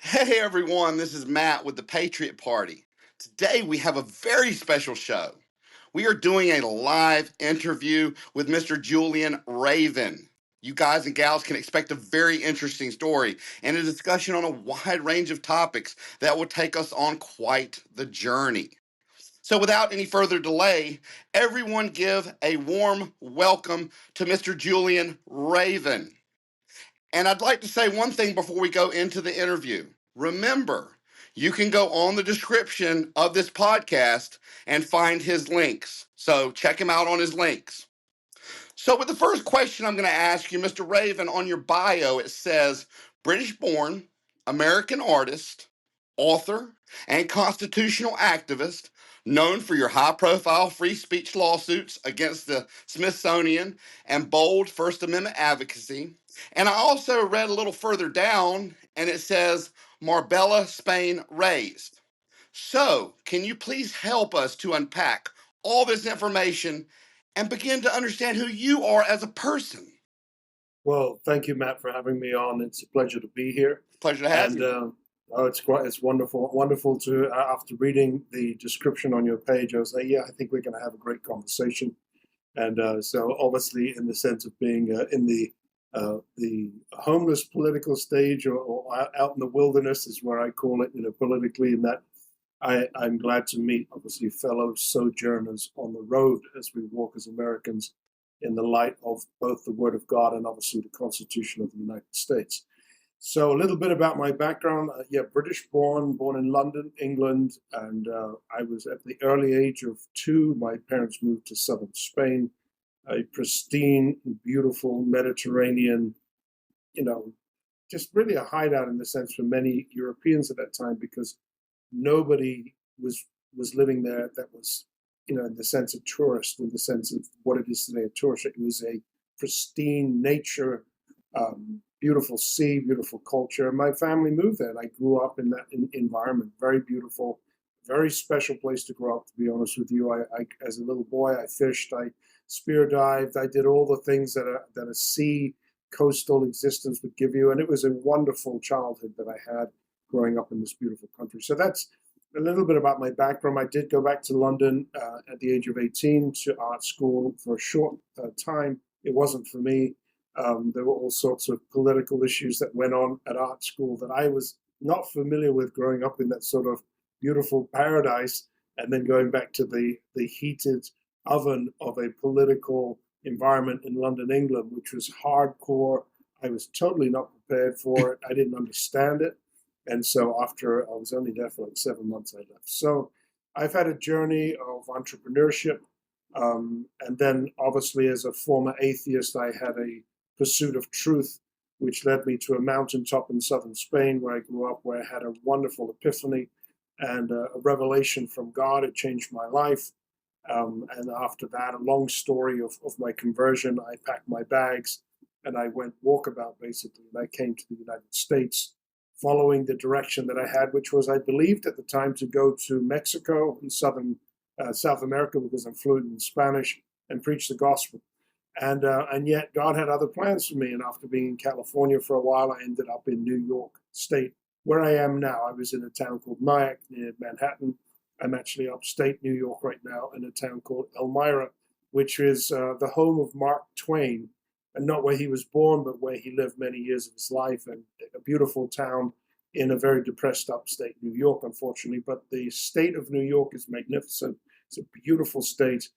Hey everyone, this is Matt with the Patriot Party. Today we have a very special show. We are doing a live interview with Mr. Julian Raven. You guys and gals can expect a very interesting story and a discussion on a wide range of topics that will take us on quite the journey. So without any further delay, everyone give a warm welcome to Mr. Julian Raven. And I'd like to say one thing before we go into the interview. Remember, you can go on the description of this podcast and find his links. So check him out on his links. So, with the first question I'm going to ask you, Mr. Raven, on your bio, it says British born, American artist, author, and constitutional activist, known for your high profile free speech lawsuits against the Smithsonian and bold First Amendment advocacy. And I also read a little further down, and it says Marbella, Spain raised. So, can you please help us to unpack all this information and begin to understand who you are as a person? Well, thank you, Matt, for having me on. It's a pleasure to be here. Pleasure to have And you. it's wonderful to after reading the description on your page, I was like, yeah, I think we're going to have a great conversation. And so, obviously, in the sense of being in the homeless political stage or out in the wilderness is where I call it, politically, in that I'm glad to meet, obviously, fellow sojourners on the road as we walk as Americans in the light of both the Word of God and obviously the Constitution of the United States. So a little bit about my background. British born in London, England, and I was at the early age of 2. My parents moved to southern Spain, a pristine, beautiful Mediterranean, just really a hideout in the sense for many Europeans at that time, because nobody was living there that was, in the sense of tourist, in the sense of what it is today, a tourist. It was a pristine nature, beautiful sea, beautiful culture. And my family moved there, and I grew up in that environment. Very beautiful, very special place to grow up, to be honest with you. I as a little boy, I fished, I spear dived, I did all the things that a sea coastal existence would give you. And it was a wonderful childhood that I had growing up in this beautiful country. So that's a little bit about my background. I did go back to London at the age of 18 to art school for a short time. It wasn't for me. There were all sorts of political issues that went on at art school that I was not familiar with growing up in that sort of beautiful paradise, and then going back to the heated oven of a political environment in London, England, which was hardcore. I was totally not prepared for it. I didn't understand it. And so after I was only there for like 7 months, I left. So I've had a journey of entrepreneurship. And then obviously as a former atheist, I had a pursuit of truth, which led me to a mountaintop in southern Spain where I grew up, where I had a wonderful epiphany and a revelation from God. It changed my life. And after that, a long story of my conversion, I packed my bags and I went walkabout basically. And I came to the United States, following the direction that I had, which was, I believed at the time, to go to Mexico and South America, because I'm fluent in Spanish, and preach the gospel. And yet God had other plans for me. And after being in California for a while, I ended up in New York State, where I am now. I was in a town called Nyack near Manhattan. I'm actually upstate New York right now in a town called Elmira, which is the home of Mark Twain, and not where he was born, but where he lived many years of his life, and a beautiful town in a very depressed upstate New York, unfortunately. But the state of New York is magnificent. It's a beautiful state.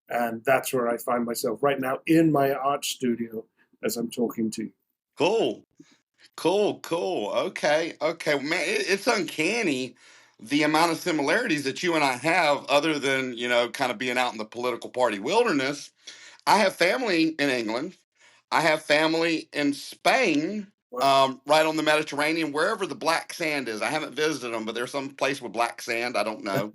And that's where I find myself right now in my art studio as I'm talking to you. Cool. Okay. Well, man, it's uncanny the amount of similarities that you and I have, other than, kind of being out in the political party wilderness. I have family in England. I have family in Spain, Wow. right on the Mediterranean, wherever the black sand is. I haven't visited them, but there's some place with black sand. I don't know.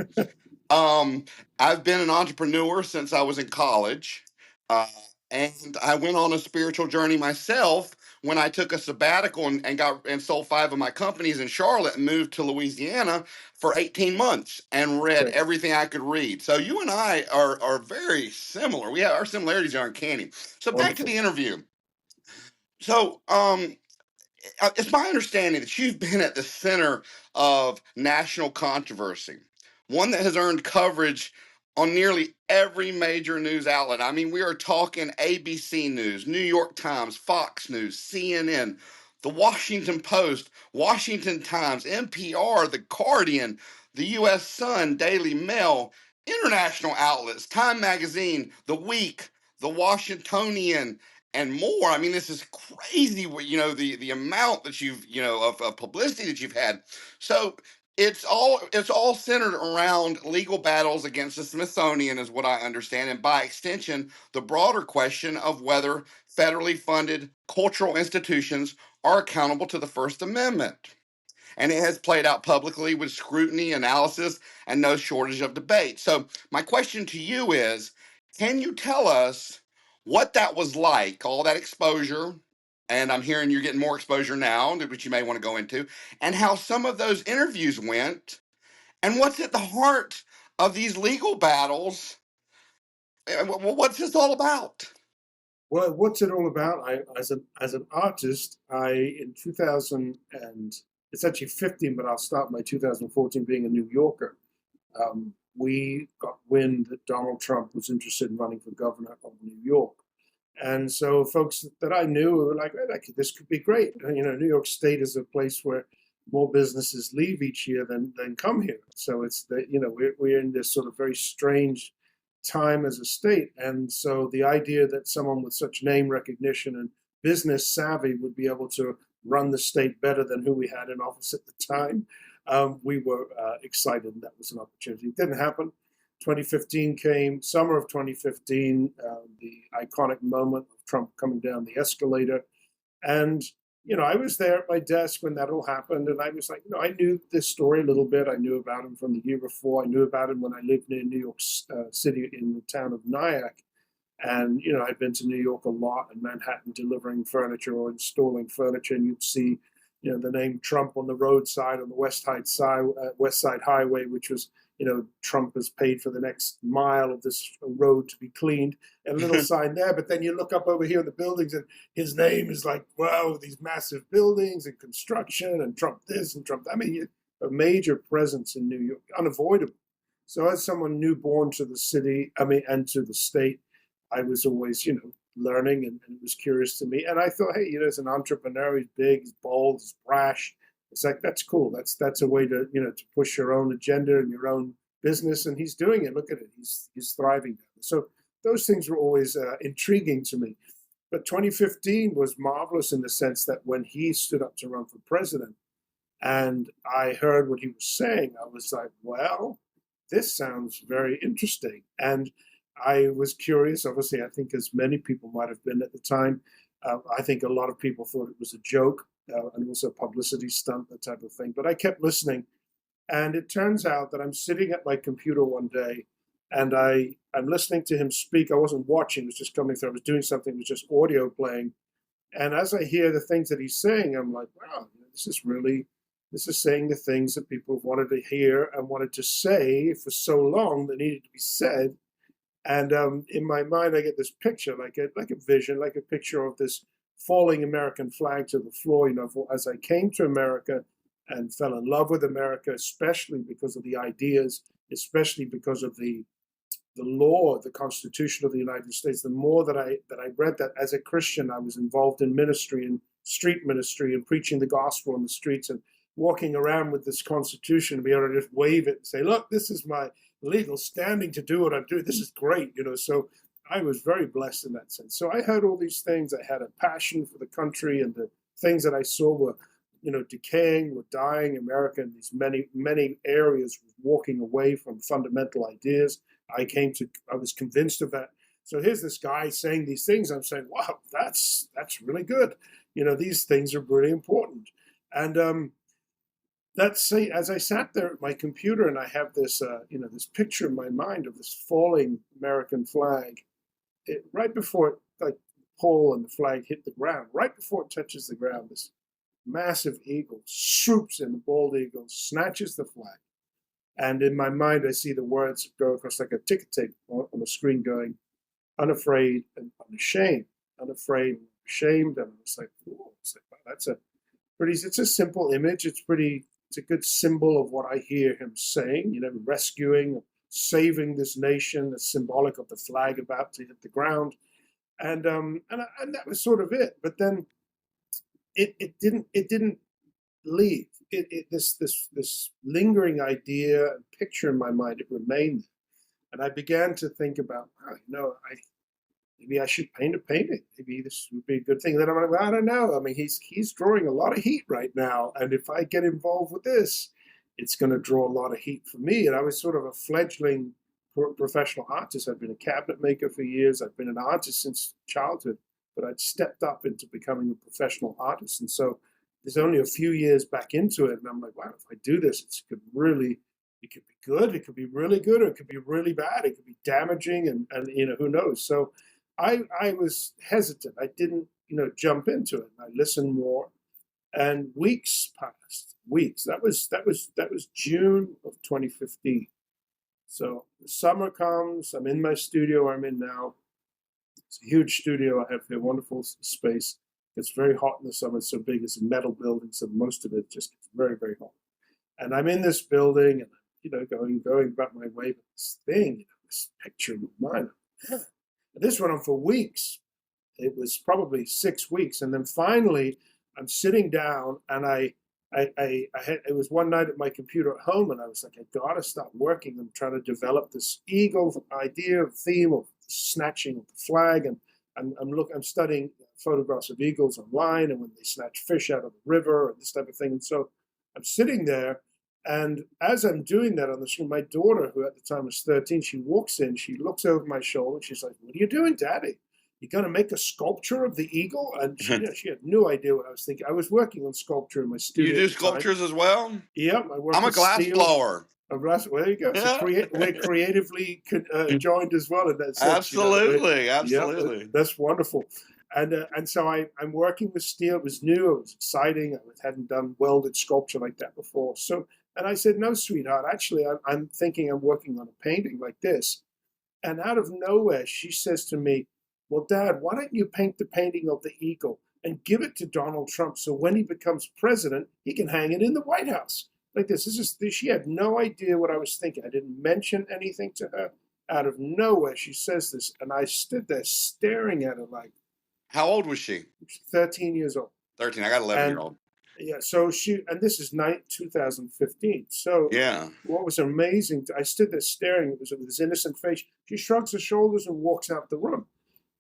I've been an entrepreneur since I was in college, uh, and I went on a spiritual journey myself when I took a sabbatical and got and sold 5 of my companies in Charlotte and moved to Louisiana for 18 months and read Great. everything I could read. So you and I are very similar. We have our similarities are uncanny. So back to Wonderful. the interview. So it's my understanding that you've been at the center of national controversy, one that has earned coverage on nearly every major news outlet. I mean, we are talking ABC News, New York Times, Fox News, CNN, the Washington Post, Washington Times, NPR, The Guardian, the U.S. Sun, Daily Mail, international outlets, Time Magazine, The Week, The Washingtonian, and more. I mean, this is crazy. The amount that you've of publicity that you've had. So it's all centered around legal battles against the Smithsonian, is what I understand, and by extension, the broader question of whether federally funded cultural institutions are accountable to the First Amendment. And it has played out publicly with scrutiny, analysis, and no shortage of debate. So, my question to you is, can you tell us what that was like, all that exposure? And I'm hearing you're getting more exposure now, which you may want to go into, and how some of those interviews went, and what's at the heart of these legal battles? What's this all about? Well, what's it all about? As an artist, in 2000, and it's actually 15, but I'll start my 2014 being a New Yorker. We got wind that Donald Trump was interested in running for governor of New York. And so folks that I knew were like, this could be great. New York State is a place where more businesses leave each year than come here. So it's that, we're in this sort of very strange time as a state. And so the idea that someone with such name recognition and business savvy would be able to run the state better than who we had in office at the time, we were excited that was an opportunity. It didn't happen. 2015 came, summer of 2015, the iconic moment of Trump coming down the escalator. And, I was there at my desk when that all happened. And I was like, I knew this story a little bit. I knew about him from the year before. I knew about him when I lived near New York City in the town of Nyack. And, I'd been to New York a lot in Manhattan delivering furniture or installing furniture. And you'd see, the name Trump on the roadside on the West Side Highway, which was, Trump has paid for the next mile of this road to be cleaned, and a little sign there. But then you look up over here in the buildings, and his name is like, wow, these massive buildings and construction, and Trump this and Trump that. I mean, a major presence in New York, unavoidable. So as someone newborn to the city, and to the state, I was always, learning, and it was curious to me. And I thought, hey, as an entrepreneur, he's big, he's bold, he's brash. It's like, that's cool. That's a way to, to push your own agenda and your own business. And he's doing it. Look at it. He's thriving. So those things were always intriguing to me. But 2015 was marvelous in the sense that when he stood up to run for president and I heard what he was saying, I was like, well, this sounds very interesting. And I was curious. Obviously, I think as many people might have been at the time, I think a lot of people thought it was a joke and also a publicity stunt, that type of thing. But I kept listening. And it turns out that I'm sitting at my computer one day and I'm listening to him speak. I wasn't watching, it was just coming through. I was doing something, it was just audio playing. And as I hear the things that he's saying, I'm like, wow, this is saying the things that people have wanted to hear and wanted to say for so long that needed to be said. And in my mind, I get this picture, like a vision, like a picture of this falling American flag to the floor. As I came to America and fell in love with America, especially because of the ideas, especially because of the law, the Constitution of the United States. The more that I read that as a Christian, I was involved in ministry and street ministry and preaching the gospel on the streets and walking around with this Constitution and be able to just wave it and say, look, this is my legal standing to do what I'm doing. This is great, So I was very blessed in that sense. So I heard all these things. I had a passion for the country, and the things that I saw were, decaying, were dying. America in these many, many areas was walking away from fundamental ideas. I was convinced of that. So here's this guy saying these things. I'm saying, wow, that's really good. These things are really important. And as I sat there at my computer and I have this, this picture in my mind of this falling American flag, right before it, like, pole and the flag hit the ground, right before it touches the ground, this massive eagle swoops in, the bald eagle snatches the flag. And in my mind, I see the words go across like a ticker tape on the screen going, unafraid and unashamed, unafraid and ashamed. And I was like, wow, it's a simple image. It's a good symbol of what I hear him saying, rescuing, saving this nation. That's symbolic of the flag about to hit the ground. And that was sort of it. But then it didn't leave. This lingering idea and picture in my mind, it remained. And I began to think about, maybe I should paint a painting. Maybe this would be a good thing. Then I'm like, well, I don't know. I mean, he's drawing a lot of heat right now, and if I get involved with this, it's going to draw a lot of heat for me. And I was sort of a fledgling professional artist. I'd been a cabinet maker for years. I'd been an artist since childhood, but I'd stepped up into becoming a professional artist. And so there's only a few years back into it, and I'm like, wow, if I do this, it could be good, it could be really good, or it could be really bad, it could be damaging, and who knows. So I was hesitant. I didn't, jump into it. I listened more, and weeks passed. Weeks. That was June of 2015. So the summer comes. I'm in my studio. I'm in now. It's a huge studio. I have a wonderful space. It's very hot in the summer. It's so big. It's a metal building, so most of it just gets very, very hot. And I'm in this building, and going about my way. But this thing, this picture in my mind. This went on for weeks. It was probably 6 weeks, and then finally, I'm sitting down, and it was one night at my computer at home, and I was like, I gotta stop working. I'm trying to develop this eagle idea, theme of snatching of the flag, and I'm studying photographs of eagles online, and when they snatch fish out of the river and this type of thing. And so I'm sitting there, and as I'm doing that on the screen, my daughter, who at the time was 13, she walks in, she looks over my shoulder, and she's like, "What are you doing, Daddy? You're going to make a sculpture of the eagle?" And she had no idea what I was thinking. I was working on sculpture in my studio. You do sculptures as well? Yep. I'm a glass blower. Well, there you go. Yeah. So we're creatively joined as well in that sense. Absolutely, absolutely. Yeah, that's wonderful. And so I'm working with steel. It was new. It was exciting. I hadn't done welded sculpture like that before. So, and I said, "No, sweetheart. Actually, I'm thinking I'm working on a painting like this." And out of nowhere, she says to me, "Well, Dad, why don't you paint the painting of the eagle and give it to Donald Trump so when he becomes president, he can hang it in the White House?" Like this. She had no idea what I was thinking. I didn't mention anything to her. Out of nowhere, she says this, and I stood there staring at her like. How old was she? 13 years old. 13. I got 11-year-old. Yeah, so and this is 2015. So yeah, what was amazing, I stood there staring. It was with this innocent face. She shrugs her shoulders and walks out the room.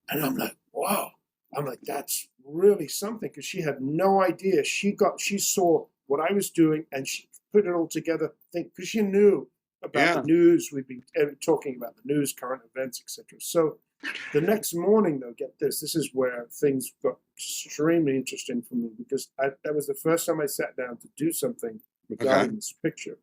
And I'm like, wow. I'm like, that's really something, because she had no idea. She saw what I was doing, and she put it all together, because she knew about the news. We'd been talking about the news, current events, etc. So the next morning, though, get this. This is where things got extremely interesting for me, because that was the first time I sat down to do something regarding this picture.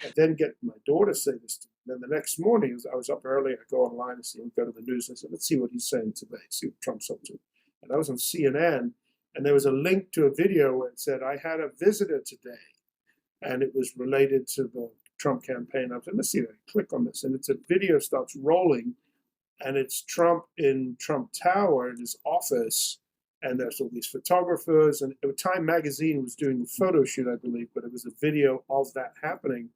I then get my daughter say this to me. Then the next morning, I was up early. I go online and go to the news. And I said, let's see what he's saying today, see what Trump's up to. And I was on CNN, and there was a link to a video where it said, I had a visitor today, and it was related to the Trump campaign. I said, let's see, I click on this, and it's a video starts rolling, and it's Trump in Trump Tower in his office, and there's all these photographers, and Time Magazine was doing the photo shoot, I believe, but it was a video of that happening.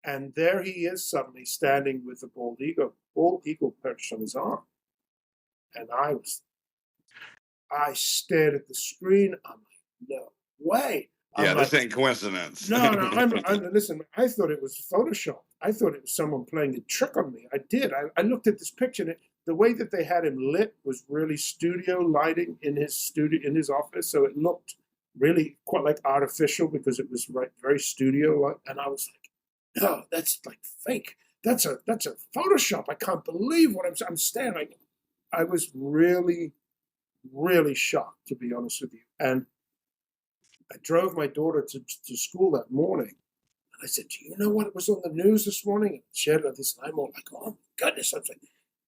And there he is suddenly standing with a bald eagle perched on his arm. And I stared at the screen. I'm like, no way. This ain't coincidence. No, listen, I thought it was Photoshop. I thought it was someone playing a trick on me. I did. I looked at this picture, and the way that they had him lit was really studio lighting in his office. So it looked really quite like artificial, because it was very studio-like. And I was like, no, that's like fake. That's a Photoshop. I can't believe what I'm staring. I was really, really shocked, to be honest with you. And I drove my daughter to school that morning. And I said, do you know what was on the news this morning? And she had this, and I'm all like, oh my goodness. I'm like,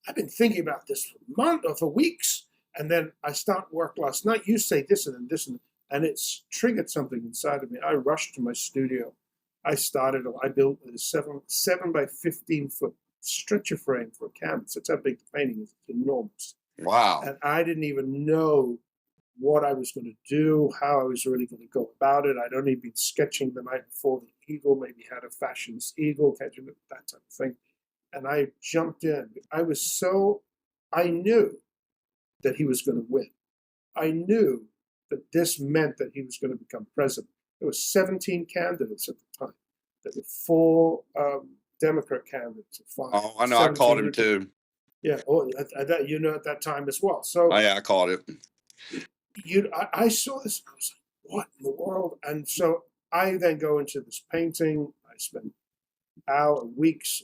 I've been thinking about this for months or for weeks. And then I start work last night. You say this and then this, and it's triggered something inside of me. I rushed to my studio. I built a 7 by 15 foot stretcher frame for a canvas. That's how big the painting is. It's enormous. Wow. And I didn't even know what I was going to do, how I was really going to go about it. I'd only been sketching the night before the eagle, maybe had a fashion's eagle, catching it, that type of thing. And I jumped in. I knew that he was going to win. I knew that this meant that he was going to become president. There were 17 candidates at the time. There were 4 Democrat candidates. 5, Oh, I know. I called him too. Yeah, at that time as well. So, oh, yeah, I called it. I saw this. I was like, "What in the world?" And so I then go into this painting. I spend weeks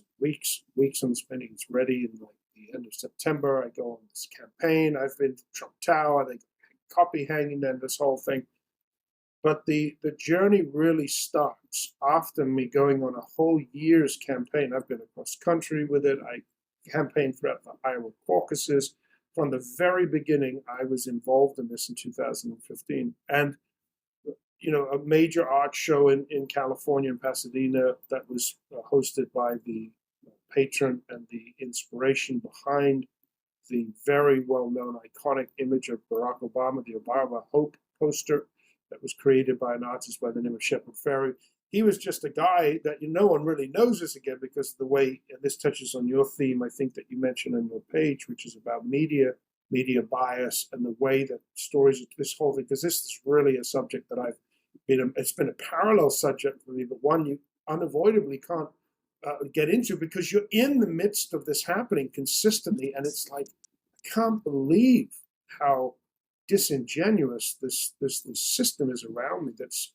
on this painting. It's ready in like the end of September. I go on this campaign. I've been to Trump Tower. They copy hanging there. This whole thing. But the journey really starts after me going on a whole year's campaign. I've been across country with it. I campaigned throughout the Iowa caucuses. From the very beginning, I was involved in this in 2015. And, a major art show in California, in Pasadena, that was hosted by the patron and the inspiration behind the very well-known iconic image of Barack Obama, the Obama Hope poster that was created by an artist by the name of Shepard Fairey. He was just a guy that no one really knows this again because of the way, and this touches on your theme, I think, that you mentioned on your page, which is about media bias, and the way that stories, this whole thing, because this is really a subject that it's been a parallel subject for me, but one you unavoidably can't get into because you're in the midst of this happening consistently, and it's like, I can't believe how disingenuous this system is around me that's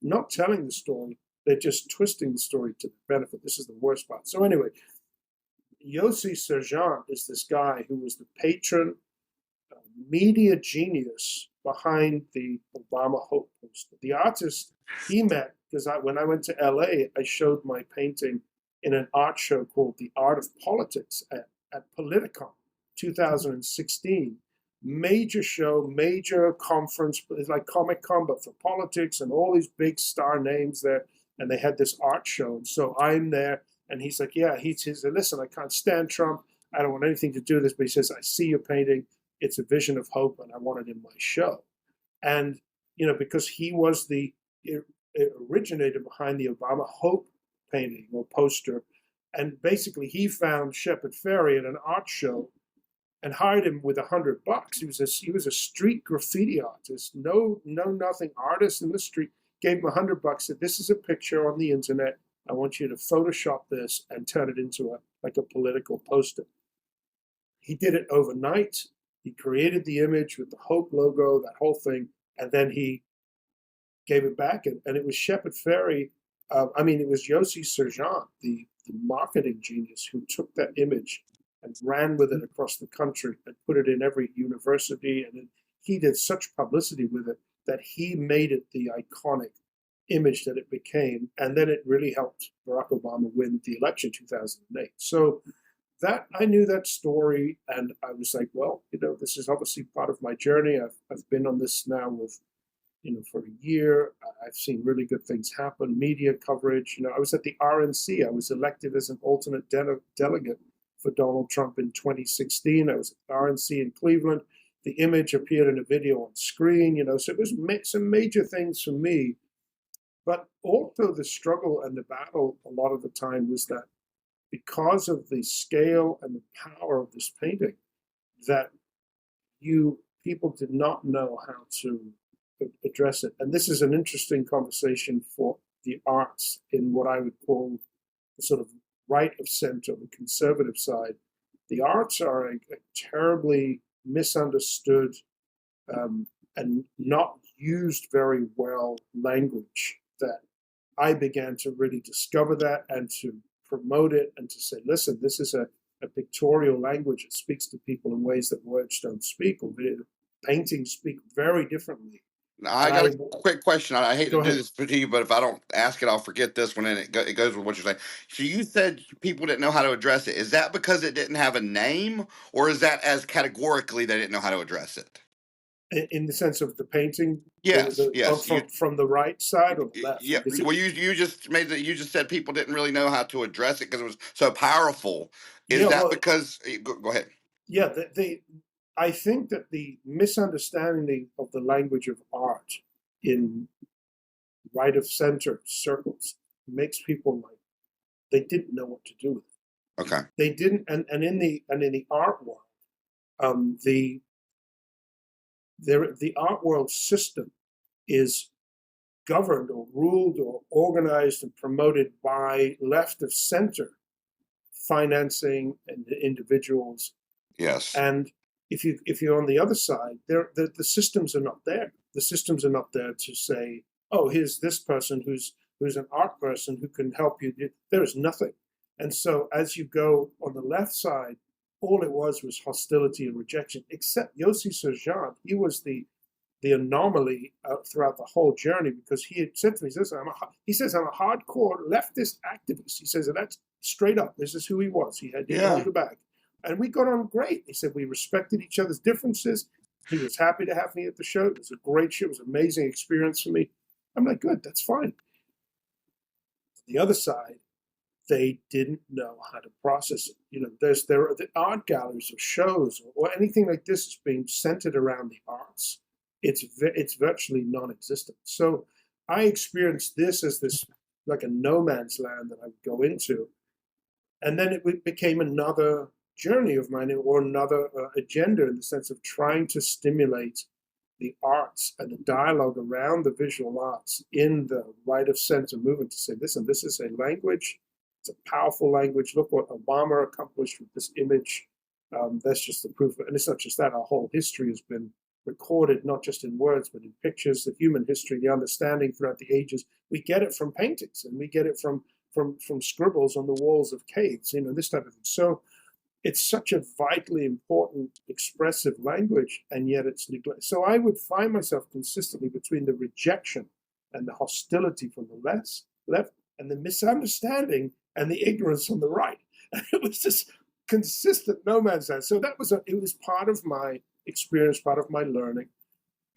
not telling the story. They're just twisting the story to their benefit. This is the worst part. So anyway, Yossi Sergent is this guy who was the patron media genius behind the Obama Hope poster. The artist he met, because when I went to LA, I showed my painting in an art show called The Art of Politics at Politicon 2016. Major show, major conference. It's like Comic-Con, but for politics, and all these big star names there. And they had this art show. And so I'm there, and he's like, yeah, he said, listen, I can't stand Trump. I don't want anything to do with this. But he says, I see your painting. It's a vision of hope, and I want it in my show. And, because he was the originator behind the Obama Hope painting or poster. And basically, he found Shepard Fairey at an art show and hired him with $100. He was a street graffiti artist, no nothing artist in the street. Gave him $100. Said, this is a picture on the internet. I want you to Photoshop this and turn it into a political poster. He did it overnight. He created the image with the Hope logo, that whole thing, and then he gave it back. And it was Shepard Fairey. It was Yossi Sergent, the marketing genius, who took that image and ran with it across the country and put it in every university. And he did such publicity with it that he made it the iconic image that it became. And then it really helped Barack Obama win the election in 2008. So that I knew that story, and I was like, well, this is obviously part of my journey. I've been on this now with, for a year. I've seen really good things happen, media coverage. I was at the RNC. I was elected as an alternate delegate for Donald Trump in 2016. I was at the RNC in Cleveland. The image appeared in a video on screen, so it was some major things for me. But also the struggle and the battle a lot of the time was that because of the scale and the power of this painting, that people did not know how to address it. And this is an interesting conversation for the arts in what I would call the sort of right of center, the conservative side. The arts are a terribly misunderstood and not used very well language that I began to really discover that and to promote it and to say, listen, this is a pictorial language. It speaks to people in ways that words don't speak, or paintings speak very differently. Now, I got a quick question. I hate to do this to you, but if I don't ask it, I'll forget this one, and it goes with what you're saying. So you said people didn't know how to address it. Is that because it didn't have a name, or is that as categorically they didn't know how to address it? In the sense of the painting? Yes, yes. From the right side or the left? Yeah. Well, you just said people didn't really know how to address it because it was so powerful. Is that because? Go ahead. Yeah, I think that the misunderstanding of the language of art in right of center circles makes people like they didn't know what to do with it. Okay. They didn't, and in the art world, the art world system is governed or ruled or organized and promoted by left of center financing and individuals. Yes. And if you're on the other side, the systems are not there. The systems are not there to say, oh, here's this person who's an art person who can help you. There is nothing. And so as you go on the left side, all it was hostility and rejection, except Yossi Sergeant. He was the anomaly throughout the whole journey, because he had said to me, he says, I'm a hardcore leftist activist. He says, and that's straight up. This is who he was. He didn't hold it back. And we got on great. He said we respected each other's differences. He was happy to have me at the show. It was a great show. It was an amazing experience for me. I'm like, good, that's fine. The other side, they didn't know how to process it. You know, there are the art galleries or shows or anything like this is being centered around the arts. It's virtually non-existent. So I experienced this as this like a no man's land that I would go into, and then it became another journey of mine or another agenda in the sense of trying to stimulate the arts and the dialogue around the visual arts in the right of center movement to say, listen, this is a language. It's a powerful language. Look what Obama accomplished with this image. That's just the proof. And it's not just that. Our whole history has been recorded, not just in words, but in pictures, the human history, the understanding throughout the ages. We get it from paintings, and we get it from scribbles on the walls of caves, you know, this type of thing. So it's such a vitally important, expressive language, and yet it's neglected. So I would find myself consistently between the rejection and the hostility from the left, and the misunderstanding and the ignorance on the right. And it was just consistent no man's land. So it was part of my experience, part of my learning.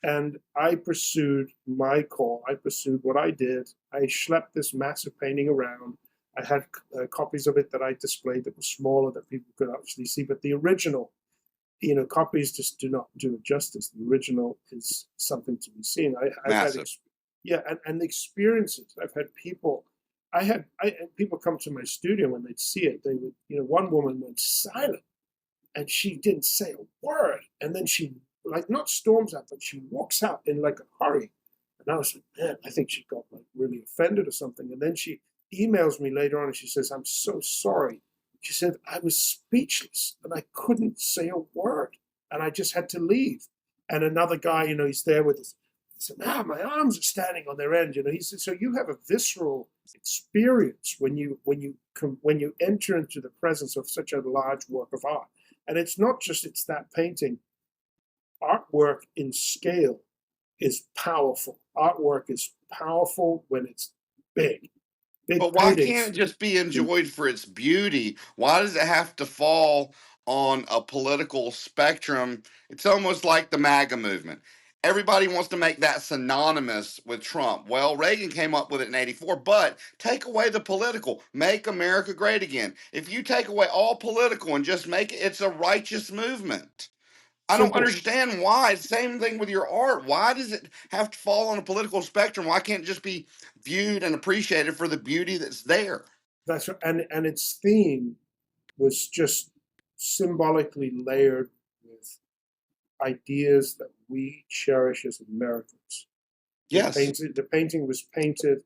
And I pursued my call. I pursued what I did. I schlepped this massive painting around. I had copies of it that I displayed that were smaller that people could actually see. But the original, you know, copies just do not do it justice. The original is something to be seen. I've had and the experiences. I've had people. I had people come to my studio when they'd see it. They would, you know, one woman went silent, and she didn't say a word. And then she, like, not storms out, but she walks out in like a hurry. And I was like, man, I think she got like really offended or something. And then she emails me later on and she says, I'm so sorry. She said, I was speechless and I couldn't say a word. And I just had to leave. And another guy, you know, he's there with us. He said, my arms are standing on their end. You know, he said, so you have a visceral experience when you enter into the presence of such a large work of art. And it's not just, it's that painting. Artwork in scale is powerful. Artwork is powerful when it's big. But why can't it just be enjoyed for its beauty? Why does it have to fall on a political spectrum? It's almost like the MAGA movement. Everybody wants to make that synonymous with Trump. Well, Reagan came up with it in '84, but take away the political, make America great again. If you take away all political and just make it, it's a righteous movement. I don't understand why. Same thing with your art. Why does it have to fall on a political spectrum? Why can't it just be viewed and appreciated for the beauty that's there? That's right. And its theme was just symbolically layered with ideas that we cherish as Americans. Yes. The painting was painted.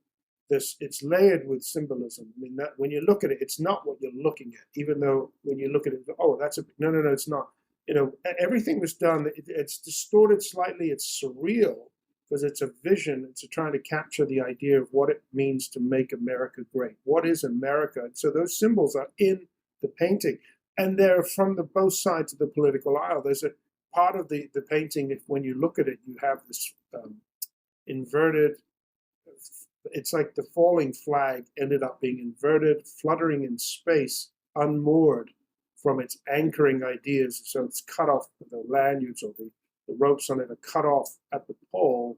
It's layered with symbolism. I mean, that when you look at it, it's not what you're looking at. Even though when you look at it, oh, that's no, it's not. You know, everything was done. It's distorted slightly. It's surreal because it's a vision. It's trying to capture the idea of what it means to make America great. What is America? And so those symbols are in the painting, and they're from both sides of the political aisle. There's a part of the painting. If when you look at it, you have this inverted. It's like the falling flag ended up being inverted, fluttering in space, unmoored from its anchoring ideas. So it's cut off, the lanyards or the ropes on it are cut off at the pole,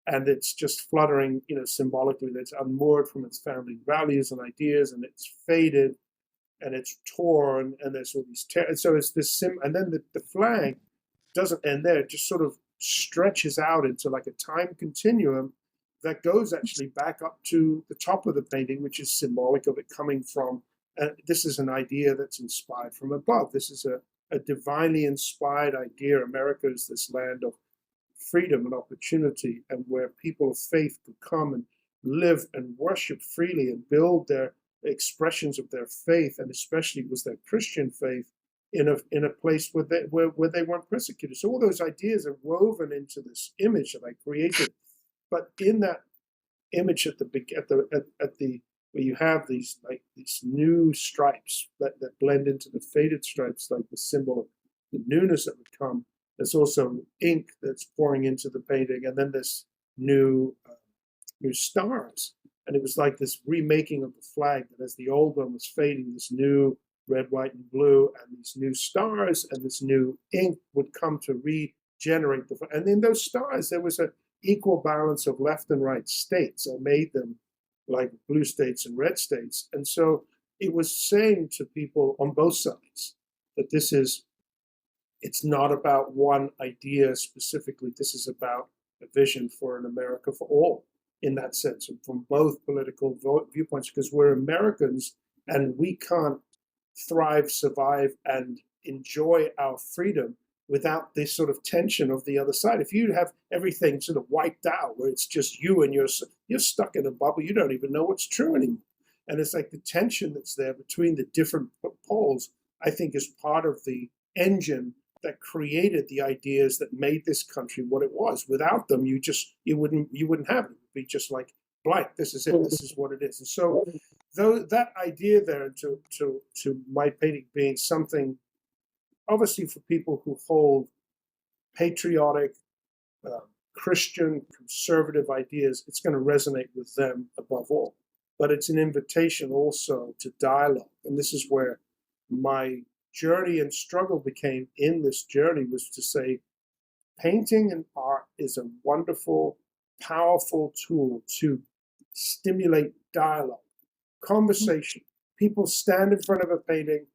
and it's just fluttering, you know, symbolically. That's unmoored from its founding values and ideas, and it's faded, and it's torn, and there's all these so it's this and then the flag doesn't end there. It just sort of stretches out into like a time continuum that goes actually back up to the top of the painting, which is symbolic of it coming from. This is an idea that's inspired from above. This is a divinely inspired idea. America is this land of freedom and opportunity, and where people of faith could come and live and worship freely and build their expressions of their faith, and especially was their Christian faith, in a place where they weren't persecuted. So all those ideas are woven into this image that I created. But in that image at the where you have these new stripes that blend into the faded stripes, like the symbol of the newness that would come. There's also ink that's pouring into the painting, and then this new stars. And it was like this remaking of the flag, that as the old one was fading, this new red, white, and blue, and these new stars and this new ink would come to regenerate the flag. And in those stars, there was an equal balance of left and right states. I made them like blue states and red states. And so it was saying to people on both sides that it's not about one idea specifically. This is about a vision for an America for all, in that sense, from both political viewpoints, because we're Americans and we can't thrive, survive, and enjoy our freedom without this sort of tension of the other side. If you have everything sort of wiped out, where it's just you and you're stuck in a bubble, you don't even know what's true anymore. And it's like the tension that's there between the different poles, I think, is part of the engine that created the ideas that made this country what it was. Without them, you wouldn't have it. It would be just like blank. This is it. This is what it is. And so, though that idea there to my painting being something, obviously for people who hold patriotic, Christian, conservative ideas, it's going to resonate with them above all. But it's an invitation also to dialogue, and this is where my journey and struggle became in this journey, was to say painting and art is a wonderful, powerful tool to stimulate dialogue, conversation. People stand in front of a painting,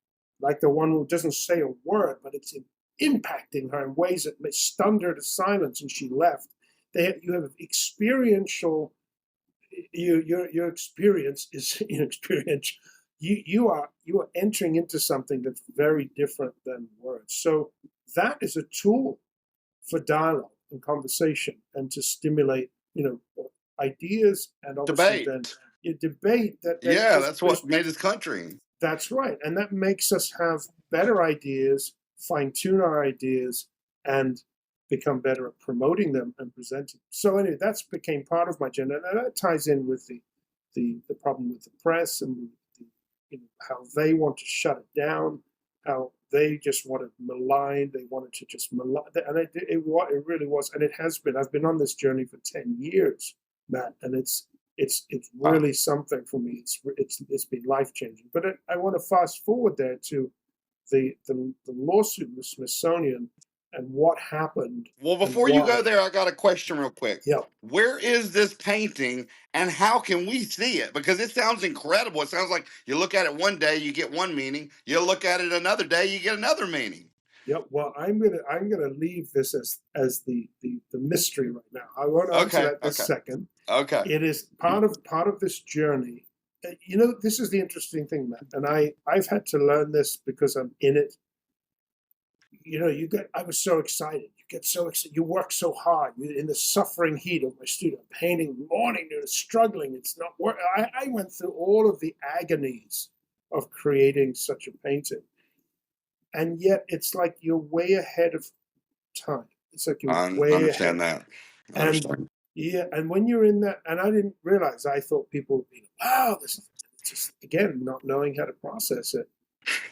like the one who doesn't say a word, but it's impacting her in ways that may stunned her to silence, and she left. You have experiential. Your experience is inexperiential. You are entering into something that's very different than words. So that is a tool for dialogue and conversation, and to stimulate, ideas, and obviously then debate. That's what made this country. That's right, and that makes us have better ideas, fine-tune our ideas, and become better at promoting them and presenting. So anyway, that's became part of my agenda, and that ties in with the problem with the press and how they want to shut it down, how they just want to malign, they wanted to just malign, and it really was, and it has been. I've been on this journey for 10 years, Matt, and it's really something for me. It's been life-changing. But I want to fast forward there to the lawsuit with Smithsonian and what happened. Well, before you go there, I got a question real quick. Yeah. Where is this painting, and how can we see it? Because it sounds incredible. It sounds like you look at it one day, you get one meaning. You look at it another day, you get another meaning. Yeah. Well, I'm gonna leave this as the mystery right now. I won't answer that this second. Okay. It is part of this journey. This is the interesting thing, Matt, and I've had to learn this because I'm in it. I was so excited. You get so excited. You work so hard. You're in the suffering heat of my studio, painting morning, struggling. It's not work. I went through all of the agonies of creating such a painting. And yet it's like you're way ahead of time. It's like you're way understand ahead. That. I understand. And when you're in that, and I didn't realize, I thought people would be, wow, this is just, again, not knowing how to process it.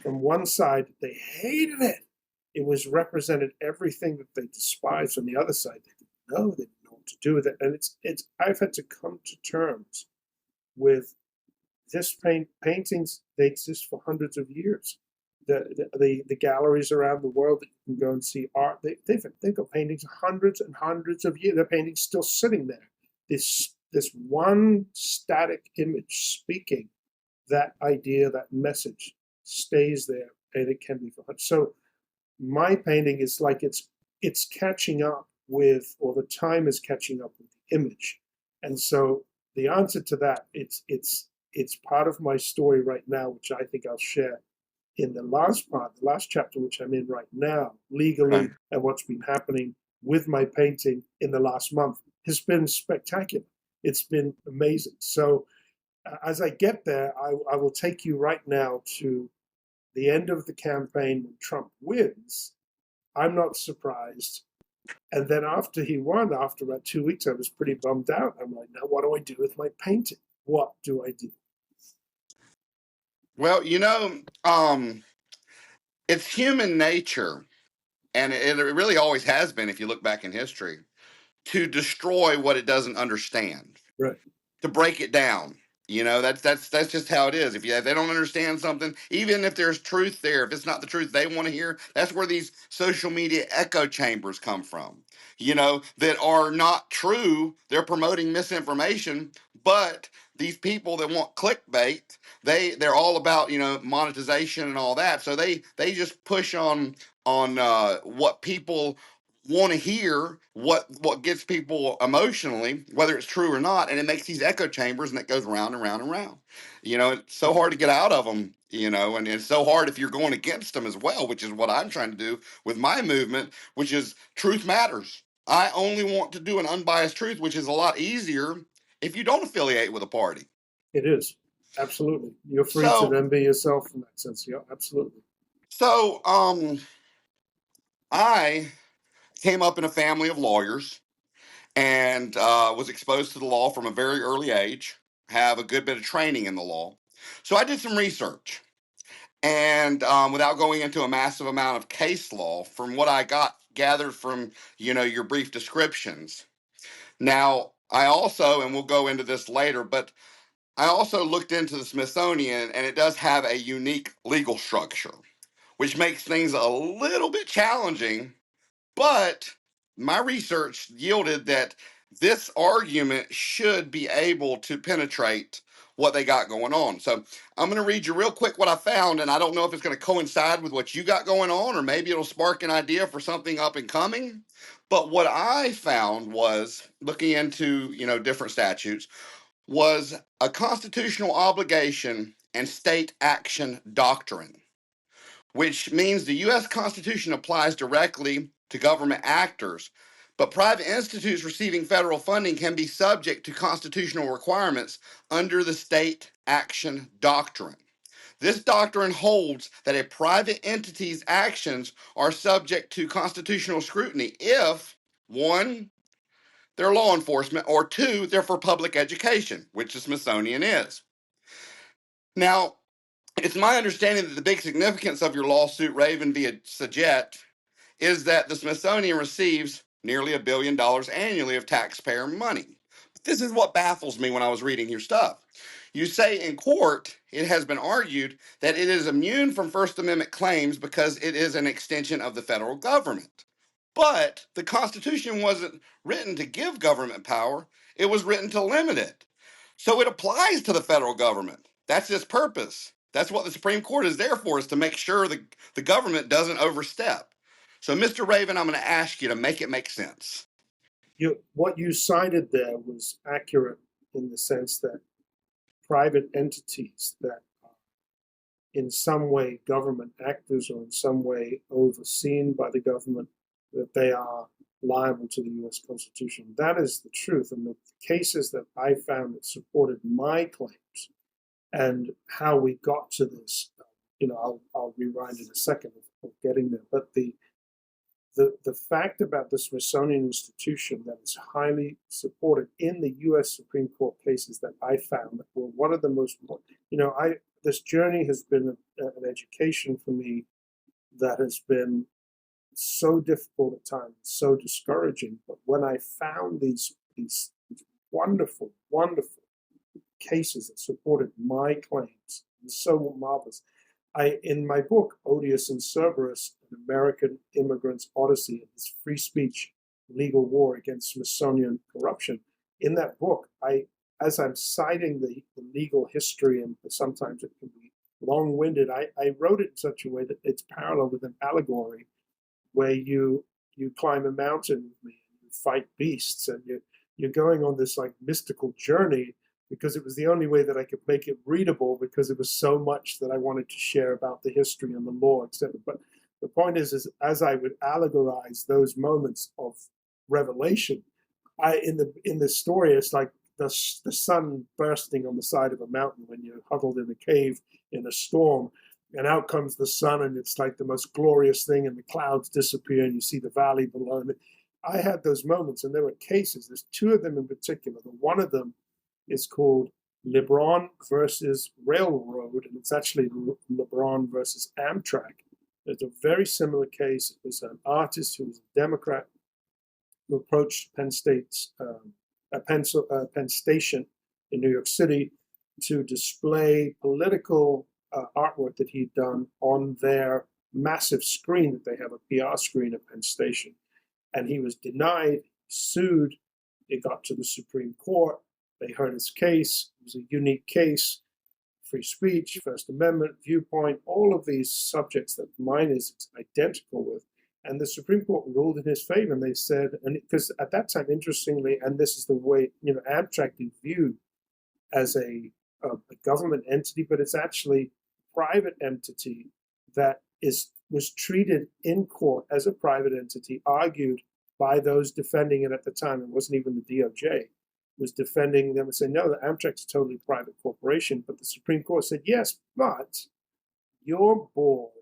From one side, they hated it. It was represented everything that they despised. On the other side, they didn't know what to do with it. And I've had to come to terms with this paintings. They exist for hundreds of years. The galleries around the world that you can go and see art, they've got paintings hundreds and hundreds of years. The paintings still sitting there. This one static image speaking that idea, that message stays there, and it can be for hundreds. So my painting is like it's it's catching up with, or the time is catching up with the image. And so the answer to that, it's part of my story right now, which I think I'll share in the last part, the last chapter, which I'm in right now, legally, Right. and what's been happening with my painting in the last month has been spectacular. It's been amazing. So as I get there, I will take you right now to the end of the campaign when Trump wins. I'm not surprised. And then after he won, after about 2 weeks, I was pretty bummed out. I'm like, now what do I do with my painting? What do I do? Well, it's human nature, and it really always has been if you look back in history, to destroy what it doesn't understand, Right. to break it down. That's just how it is. If they don't understand something, even if there's truth there, if it's not the truth they want to hear, that's where these social media echo chambers come from. That are not true. They're promoting misinformation, but these people that want clickbait, they're all about monetization and all that. So they just push on what people want to hear, what gets people emotionally, whether it's true or not, and it makes these echo chambers, and it goes round and round and round. It's so hard to get out of them, and it's so hard if you're going against them as well, which is what I'm trying to do with my movement, which is truth matters. I only want to do an unbiased truth, which is a lot easier if you don't affiliate with a party. It is. Absolutely. You're free to So, then be yourself in that sense. Yeah, absolutely. so I came up in a family of lawyers and was exposed to the law from a very early age, have a good bit of training in the law. So I did some research. And without going into a massive amount of case law, from what I gathered from, your brief descriptions. Now, I also, and we'll go into this later, but I also looked into the Smithsonian, and it does have a unique legal structure, which makes things a little bit challenging. But my research yielded that this argument should be able to penetrate what they got going on. So I'm going to read you real quick what I found, and I don't know if it's going to coincide with what you got going on, or maybe it'll spark an idea for something up and coming. But what I found was looking into, different statutes, was a constitutional obligation and state action doctrine, which means the U.S. Constitution applies directly to government actors, but private institutes receiving federal funding can be subject to constitutional requirements under the state action doctrine. This doctrine holds that a private entity's actions are subject to constitutional scrutiny if, one, they're law enforcement, or two, they're for public education, which the Smithsonian is. Now, it's my understanding that the big significance of your lawsuit, Raven via Sajet, is that the Smithsonian receives nearly $1 billion annually of taxpayer money. But this is what baffles me when I was reading your stuff. You say in court, it has been argued that it is immune from First Amendment claims because it is an extension of the federal government. But the Constitution wasn't written to give government power, it was written to limit it. So it applies to the federal government. That's its purpose. That's what the Supreme Court is there for, is to make sure the government doesn't overstep. So, Mr. Raven, I'm going to ask you to make it make sense. What you cited there was accurate in the sense that private entities that are in some way government actors or in some way overseen by the government, that they are liable to the US Constitution. That is the truth. And the cases that I found that supported my claims and how we got to this, I'll rewind in a second of getting there. But the fact about the Smithsonian Institution that is highly supported in the U.S. Supreme Court cases that I found that were one of the most, this journey has been an education for me that has been so difficult at times, so discouraging. But when I found these wonderful, wonderful cases that supported my claims, it was so marvelous. In my book, Odious and Cerberus, An American Immigrant's Odyssey and His Free Speech Legal War Against Smithsonian Corruption, in that book, as I'm citing the legal history, and sometimes it can be long-winded, I wrote it in such a way that it's parallel with an allegory where you you climb a mountain with me, and you fight beasts, and you're going on this like mystical journey, because it was the only way that I could make it readable, because it was so much that I wanted to share about the history and the law, etc. But the point is as I would allegorize those moments of revelation, in the story, it's like the sun bursting on the side of a mountain when you're huddled in a cave in a storm, and out comes the sun, and it's like the most glorious thing, and the clouds disappear, and you see the valley below. And I had those moments, and there were cases. There's two of them in particular. The one of them is called LeBron versus Railroad, and it's actually LeBron versus Amtrak. There's a very similar case. It was an artist who was a Democrat who approached Penn Station in New York City to display political artwork that he'd done on their massive screen that they have, a PR screen at Penn Station. And he was denied, sued. It got to the Supreme Court. They heard his case. It was a unique case. Free speech, First Amendment, viewpoint, all of these subjects that mine is identical with. And the Supreme Court ruled in his favor. And they said, and because at that time, interestingly, and this is the way, Amtrak is viewed as a government entity, but it's actually a private entity that was treated in court as a private entity, argued by those defending it at the time. It wasn't even the DOJ. Was defending them and saying, no, the Amtrak's a totally private corporation. But the Supreme Court said, yes, but your board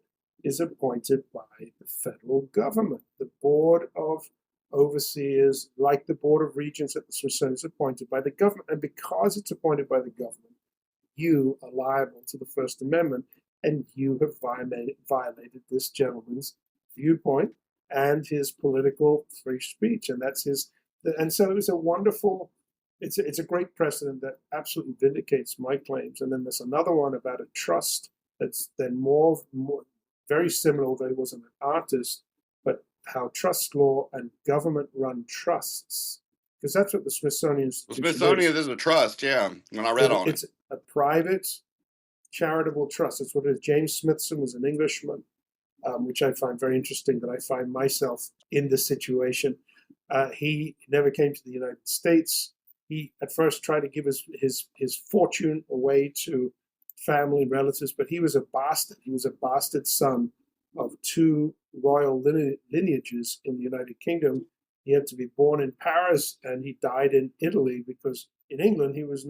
is appointed by the federal government. The Board of Overseers, like the Board of Regents at the Smithsonian, is appointed by the government. And because it's appointed by the government, you are liable to the First Amendment, and you have violated this gentleman's viewpoint and his political free speech. And that's his. And so it was a wonderful. It's a great precedent that absolutely vindicates my claims. And then there's another one about a trust that's then more very similar, although he wasn't an artist, but how trust law and government-run trusts, because that's what the Smithsonian Institution The Smithsonian is a trust, yeah, when I read on it. It's a private charitable trust. That's what it is. James Smithson was an Englishman, which I find very interesting, that I find myself in this situation. He never came to the United States. He at first tried to give his fortune away to family and relatives, but he was a bastard. He was a bastard son of two royal lineages in the United Kingdom. He had to be born in Paris, and he died in Italy because in England he was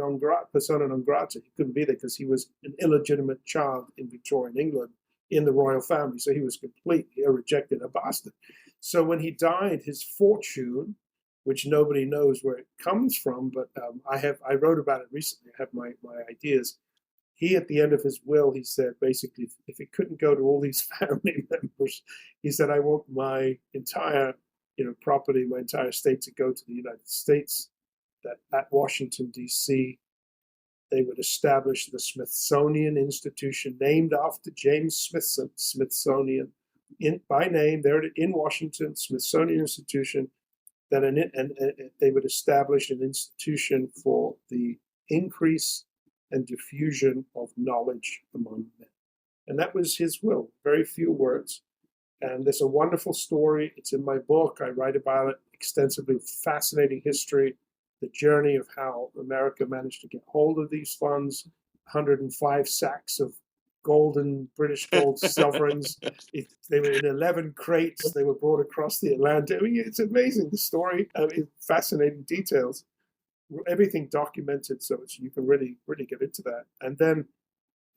persona non grata. He couldn't be there because he was an illegitimate child in Victorian England in the royal family. So he was completely a rejected, a bastard. So when he died, his fortune, which nobody knows where it comes from, but I wrote about it recently. I have my ideas. He, at the end of his will, he said, basically, if it couldn't go to all these family members, he said, I want my entire, property, my entire estate to go to the United States. That at Washington, D.C., they would establish the Smithsonian Institution, named after James Smithson, Smithsonian, by name, there in Washington, Smithsonian Institution. And they would establish an institution for the increase and diffusion of knowledge among men. And that was his will, very few words. And there's a wonderful story. It's in my book. I write about it extensively, fascinating history, the journey of how America managed to get hold of these funds, 105 sacks of British gold sovereigns. They were in 11 crates. They were brought across the Atlantic. I mean, it's amazing, the story. Fascinating details. Everything documented, so you can really, really get into that. And then it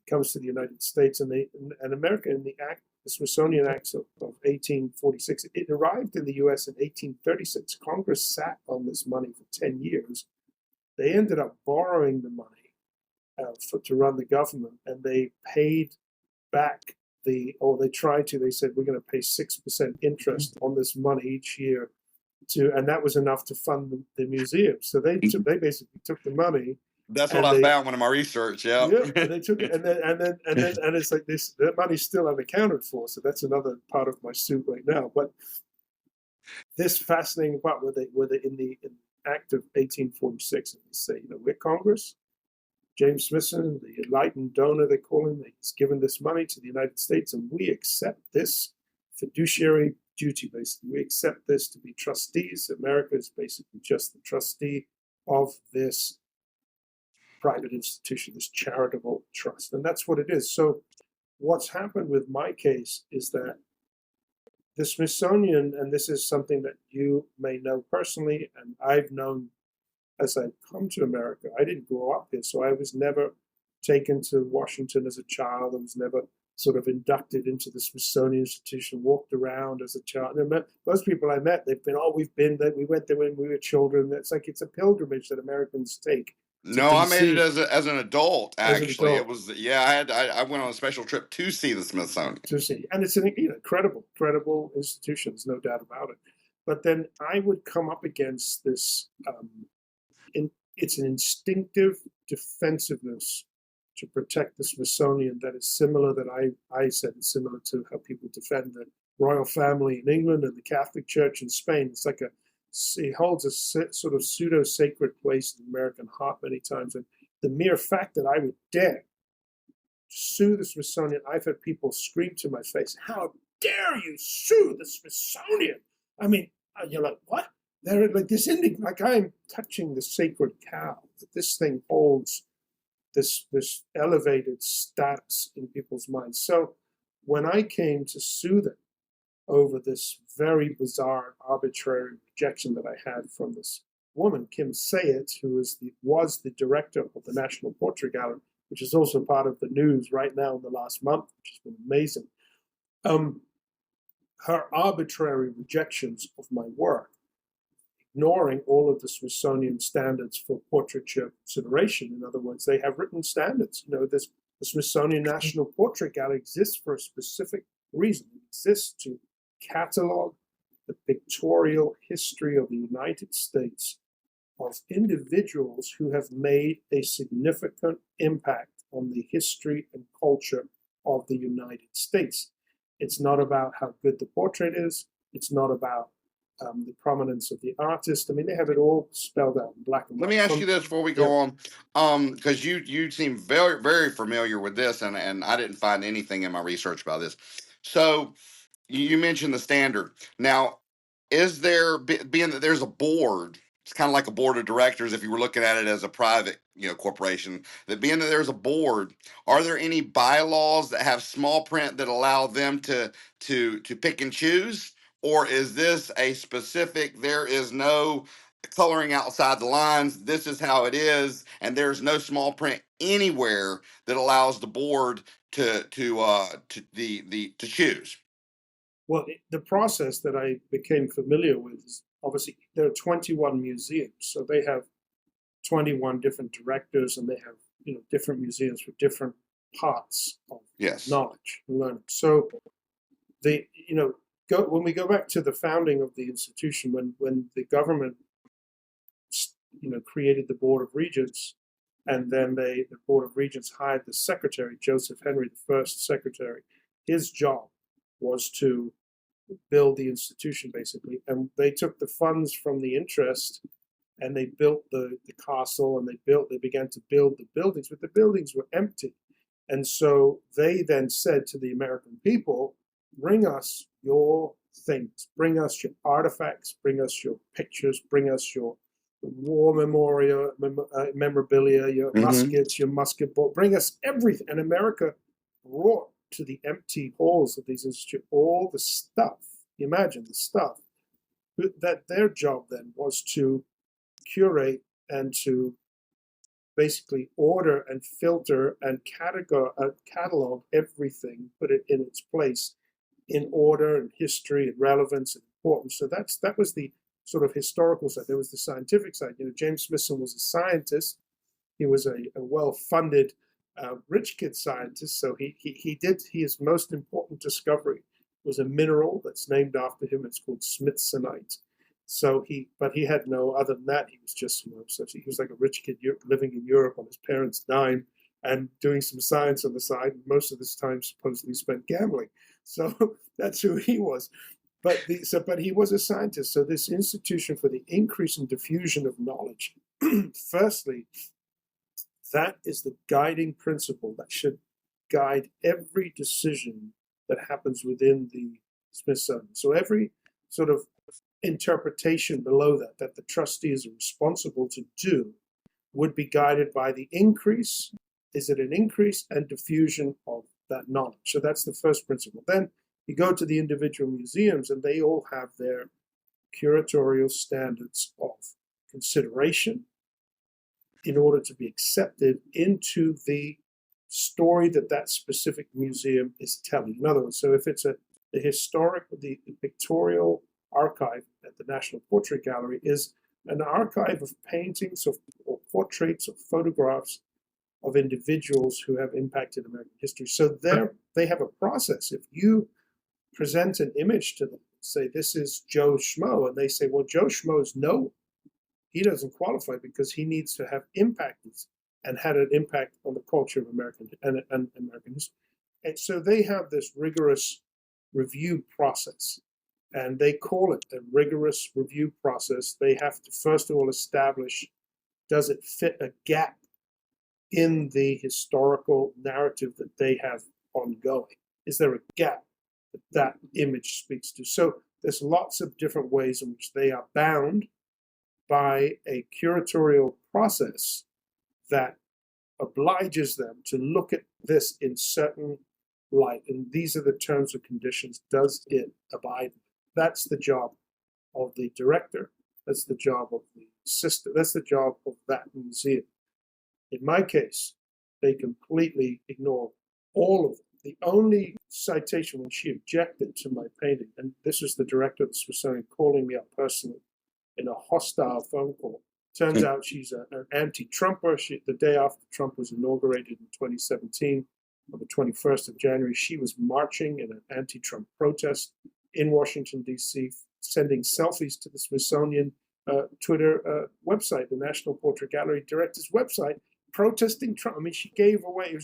comes to the United States and America in the Smithsonian Acts of 1846. It arrived in the U.S. in 1836. Congress sat on this money for 10 years. They ended up borrowing the money to run the government, and they paid back they said, we're going to pay 6% interest on this money each year, and that was enough to fund the museum. So they basically took the money. That's what I found in my research. Yeah, and they took it, and it's like this. That money's still unaccounted for. So that's another part of my suit right now. But this fascinating part where they in the Act of 1846, and they say, we're Congress. James Smithson, the enlightened donor, they call him, he's given this money to the United States, and we accept this fiduciary duty, basically. We accept this to be trustees. America is basically just the trustee of this private institution, this charitable trust. And that's what it is. So what's happened with my case is that the Smithsonian, and this is something that you may know personally, and I've known as I've come to America. I didn't grow up here, so I was never taken to Washington as a child. I was never sort of inducted into the Smithsonian Institution, walked around as a child. And most people I met, they've been, oh, we've been there, we went there when we were children. It's like it's a pilgrimage that Americans take to No, I made it DC as an adult. as an Actually, it adult was I went on a special trip to see the Smithsonian. to see. And it's an incredible institution, there's no doubt about it. But then I would come up against this, it's an instinctive defensiveness to protect the Smithsonian that is similar, that I said is similar to how people defend the royal family in England and the Catholic Church in Spain. It's like it holds a sort of pseudo-sacred place in the American heart many times. And the mere fact that I would dare sue the Smithsonian, I've had people scream to my face, how dare you sue the Smithsonian? I mean, you're like, what? They're like this ending, like I'm touching the sacred cow, that this thing holds this elevated status in people's minds. So when I came to sue them over this very bizarre, arbitrary rejection that I had from this woman, Kim Sayed, who was the director of the National Portrait Gallery, which is also part of the news right now in the last month, which has been amazing. Her arbitrary rejections of my work, ignoring all of the Smithsonian standards for portraiture consideration. In other words, they have written standards. The Smithsonian National Portrait Gallery exists for a specific reason. It exists to catalog the pictorial history of the United States of individuals who have made a significant impact on the history and culture of the United States. It's not about how good the portrait is. It's not about the prominence of the artist. I mean, they have it all spelled out in black and white. Let me ask you this before we go on, because you seem very, very familiar with this, and I didn't find anything in my research about this. So you mentioned the standard. Now, is there, being that there's a board, it's kind of like a board of directors if you were looking at it as a private, corporation, that being that there's a board, are there any bylaws that have small print that allow them to pick and choose? Or is this a specific, there is no coloring outside the lines, this is how it is, and there's no small print anywhere that allows the board to choose? Well, the process that I became familiar with is obviously there are 21 museums, so they have 21 different directors, and they have different museums for different parts of knowledge and learning. So when we go back to the founding of the institution, when the government created the Board of Regents, and then the Board of Regents hired the secretary, Joseph Henry, the first secretary. His job was to build the institution, basically, and they took the funds from the interest and they built the castle, and they began to build the buildings, but the buildings were empty. And so they then said to the American people, bring us your things, bring us your artifacts, bring us your pictures, bring us your war memorabilia, your muskets, your musket ball, bring us everything. And America brought to the empty halls of these institutes all the stuff. Imagine the stuff. That their job then was to curate and to basically order and filter and catalog everything, put it in its place in order and history and relevance and importance. So that was the sort of historical side. There was the scientific side. James Smithson was a scientist. He was a well-funded rich kid scientist. So his most important discovery was a mineral that's named after him. It's called Smithsonite. So he had no other than that. He was just, so he was like a rich kid living in Europe on his parents' dime and doing some science on the side. Most of his time supposedly spent gambling. So that's who he was. But he was a scientist. So this institution for the increase and diffusion of knowledge, firstly, that is the guiding principle that should guide every decision that happens within the Smithsonian. So every sort of interpretation below that the trustees are responsible to do would be guided by the increase. Is it an increase and diffusion of that knowledge? So that's the first principle. Then you go to the individual museums, and they all have their curatorial standards of consideration in order to be accepted into the story that specific museum is telling. In other words, so if it's the pictorial archive at the National Portrait Gallery is an archive of paintings or portraits or photographs of individuals who have impacted American history. So they have a process. If you present an image to them, say, this is Joe Schmo, and they say, well, Joe Schmo's no, he doesn't qualify because he needs to have impacted and had an impact on the culture of American history. And so they have this rigorous review process, and they call it a rigorous review process. They have to first of all establish, does it fit a gap in the historical narrative that they have ongoing? Is there a gap that image speaks to? So there's lots of different ways in which they are bound by a curatorial process that obliges them to look at this in certain light. And these are the terms and conditions. Does it abide? That's the job of the director. That's the job of the system. That's the job of that museum. In my case, they completely ignore all of them. The only citation when she objected to my painting, and this was the director of the Smithsonian calling me up personally in a hostile phone call. Turns out she's an anti-Trumper. The day after Trump was inaugurated in 2017, on the 21st of January, she was marching in an anti-Trump protest in Washington, D.C., sending selfies to the Smithsonian Twitter website, the National Portrait Gallery Director's website, protesting Trump. I mean, she gave away,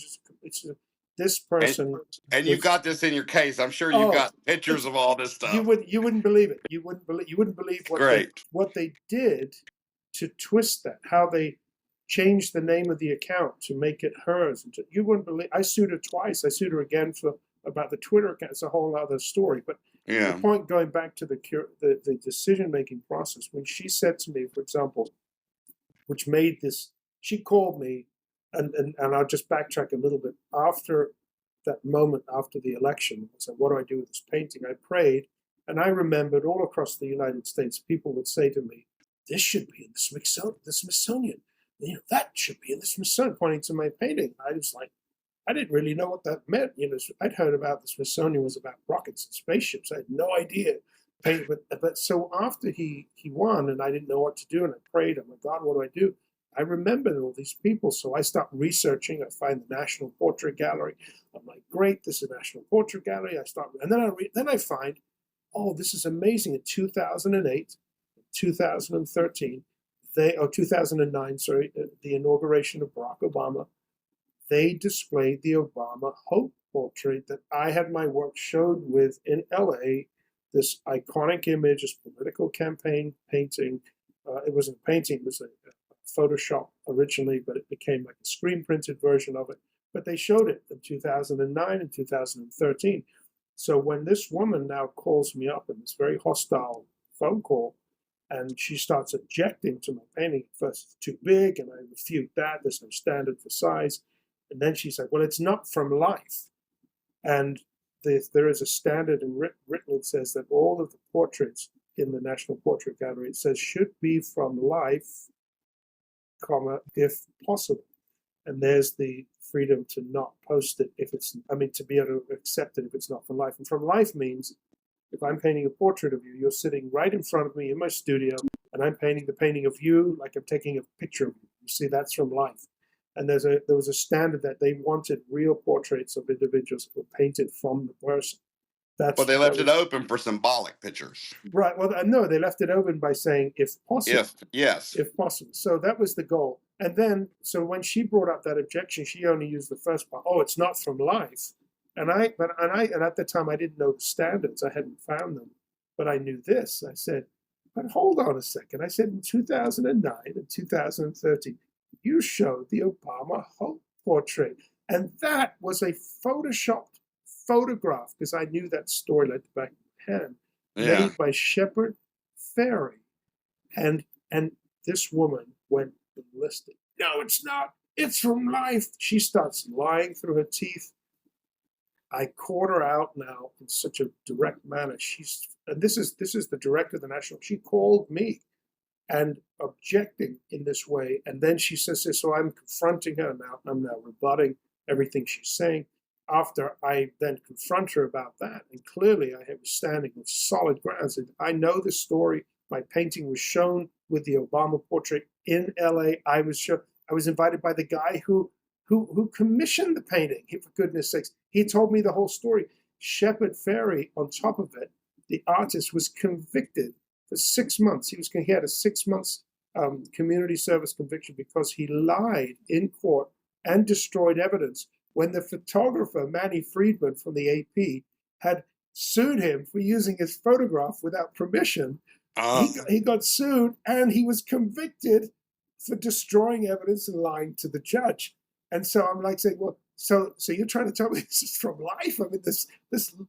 this person. And you've got this in your case. I'm sure you've got pictures of all this stuff. You wouldn't believe it. You wouldn't believe what they did to twist that, how they changed the name of the account to make it hers. You wouldn't believe. I sued her twice. I sued her again about the Twitter account. It's a whole other story. But the point, going back to the decision-making process, when she said to me, for example, which made this, she called me, and I'll just backtrack a little bit. After that moment, after the election, I said, what do I do with this painting? I prayed, and I remembered all across the United States, people would say to me, this should be in the Smithsonian. You know, that should be in the Smithsonian, pointing to my painting. I was like, I didn't really know what that meant. You know, I'd heard about the Smithsonian was about rockets and spaceships. I had no idea. But so after he won, and I didn't know what to do, and I prayed, oh my God, what do I do? I remembered all these people, so I start researching. I find the National Portrait Gallery. I'm like, great, this is a National Portrait Gallery. And then I find, oh, this is amazing. In 2008, 2013, 2009, sorry, the inauguration of Barack Obama, they displayed the Obama Hope portrait that I had my work showed with in LA, this iconic image, this political campaign painting. It wasn't a painting, it was a Photoshop originally, but it became like a screen printed version of it. But they showed it in 2009 and 2013. So when this woman now calls me up in this very hostile phone call, and she starts objecting to my painting, first it's too big, and I refute that, there's no standard for size. And then she's like, well, it's not from life. And there is a standard in written that says that all of the portraits in the National Portrait Gallery, it says, should be from life, comma, if possible. And there's the freedom to not post it to be able to accept it if it's not from life. And from life means if I'm painting a portrait of you, you're sitting right in front of me in my studio, and I'm painting the painting of you like I'm taking a picture of you. You see, that's from life. And there was a standard that they wanted real portraits of individuals that were painted from the person. But they left it open for symbolic pictures. Right. Well, no, they left it open by saying, if possible. If possible. So that was the goal. And then, so when she brought up that objection, she only used the first part. Oh, it's not from life. And at the time I didn't know the standards. I hadn't found them, but I knew this. I said, but hold on a second. I said in 2009 and 2013, you showed the Obama Hope portrait. And that was a photoshopped photograph, because I knew that story like the back of hand, Yeah. made by Shepard Fairey. And this woman went ballistic. No, it's not. It's from life. She starts lying through her teeth. I caught her out now in such a direct manner. And this is the director of the National. She called me and objecting in this way. And then she says, so I'm confronting her now. I'm now rebutting everything she's saying. After I then confront her about that, and clearly I was standing with solid grounds. And I know the story. My painting was shown with the Obama portrait in LA. I was invited by the guy who commissioned the painting. For goodness sakes, he told me the whole story. Shepard Fairey, on top of it, the artist was convicted for 6 months. He had a 6 months community service conviction because he lied in court and destroyed evidence when the photographer, Manny Friedman from the AP, had sued him for using his photograph without permission. He got sued and he was convicted for destroying evidence and lying to the judge. And so I'm like saying, well, so you're trying to tell me this is from life? I mean,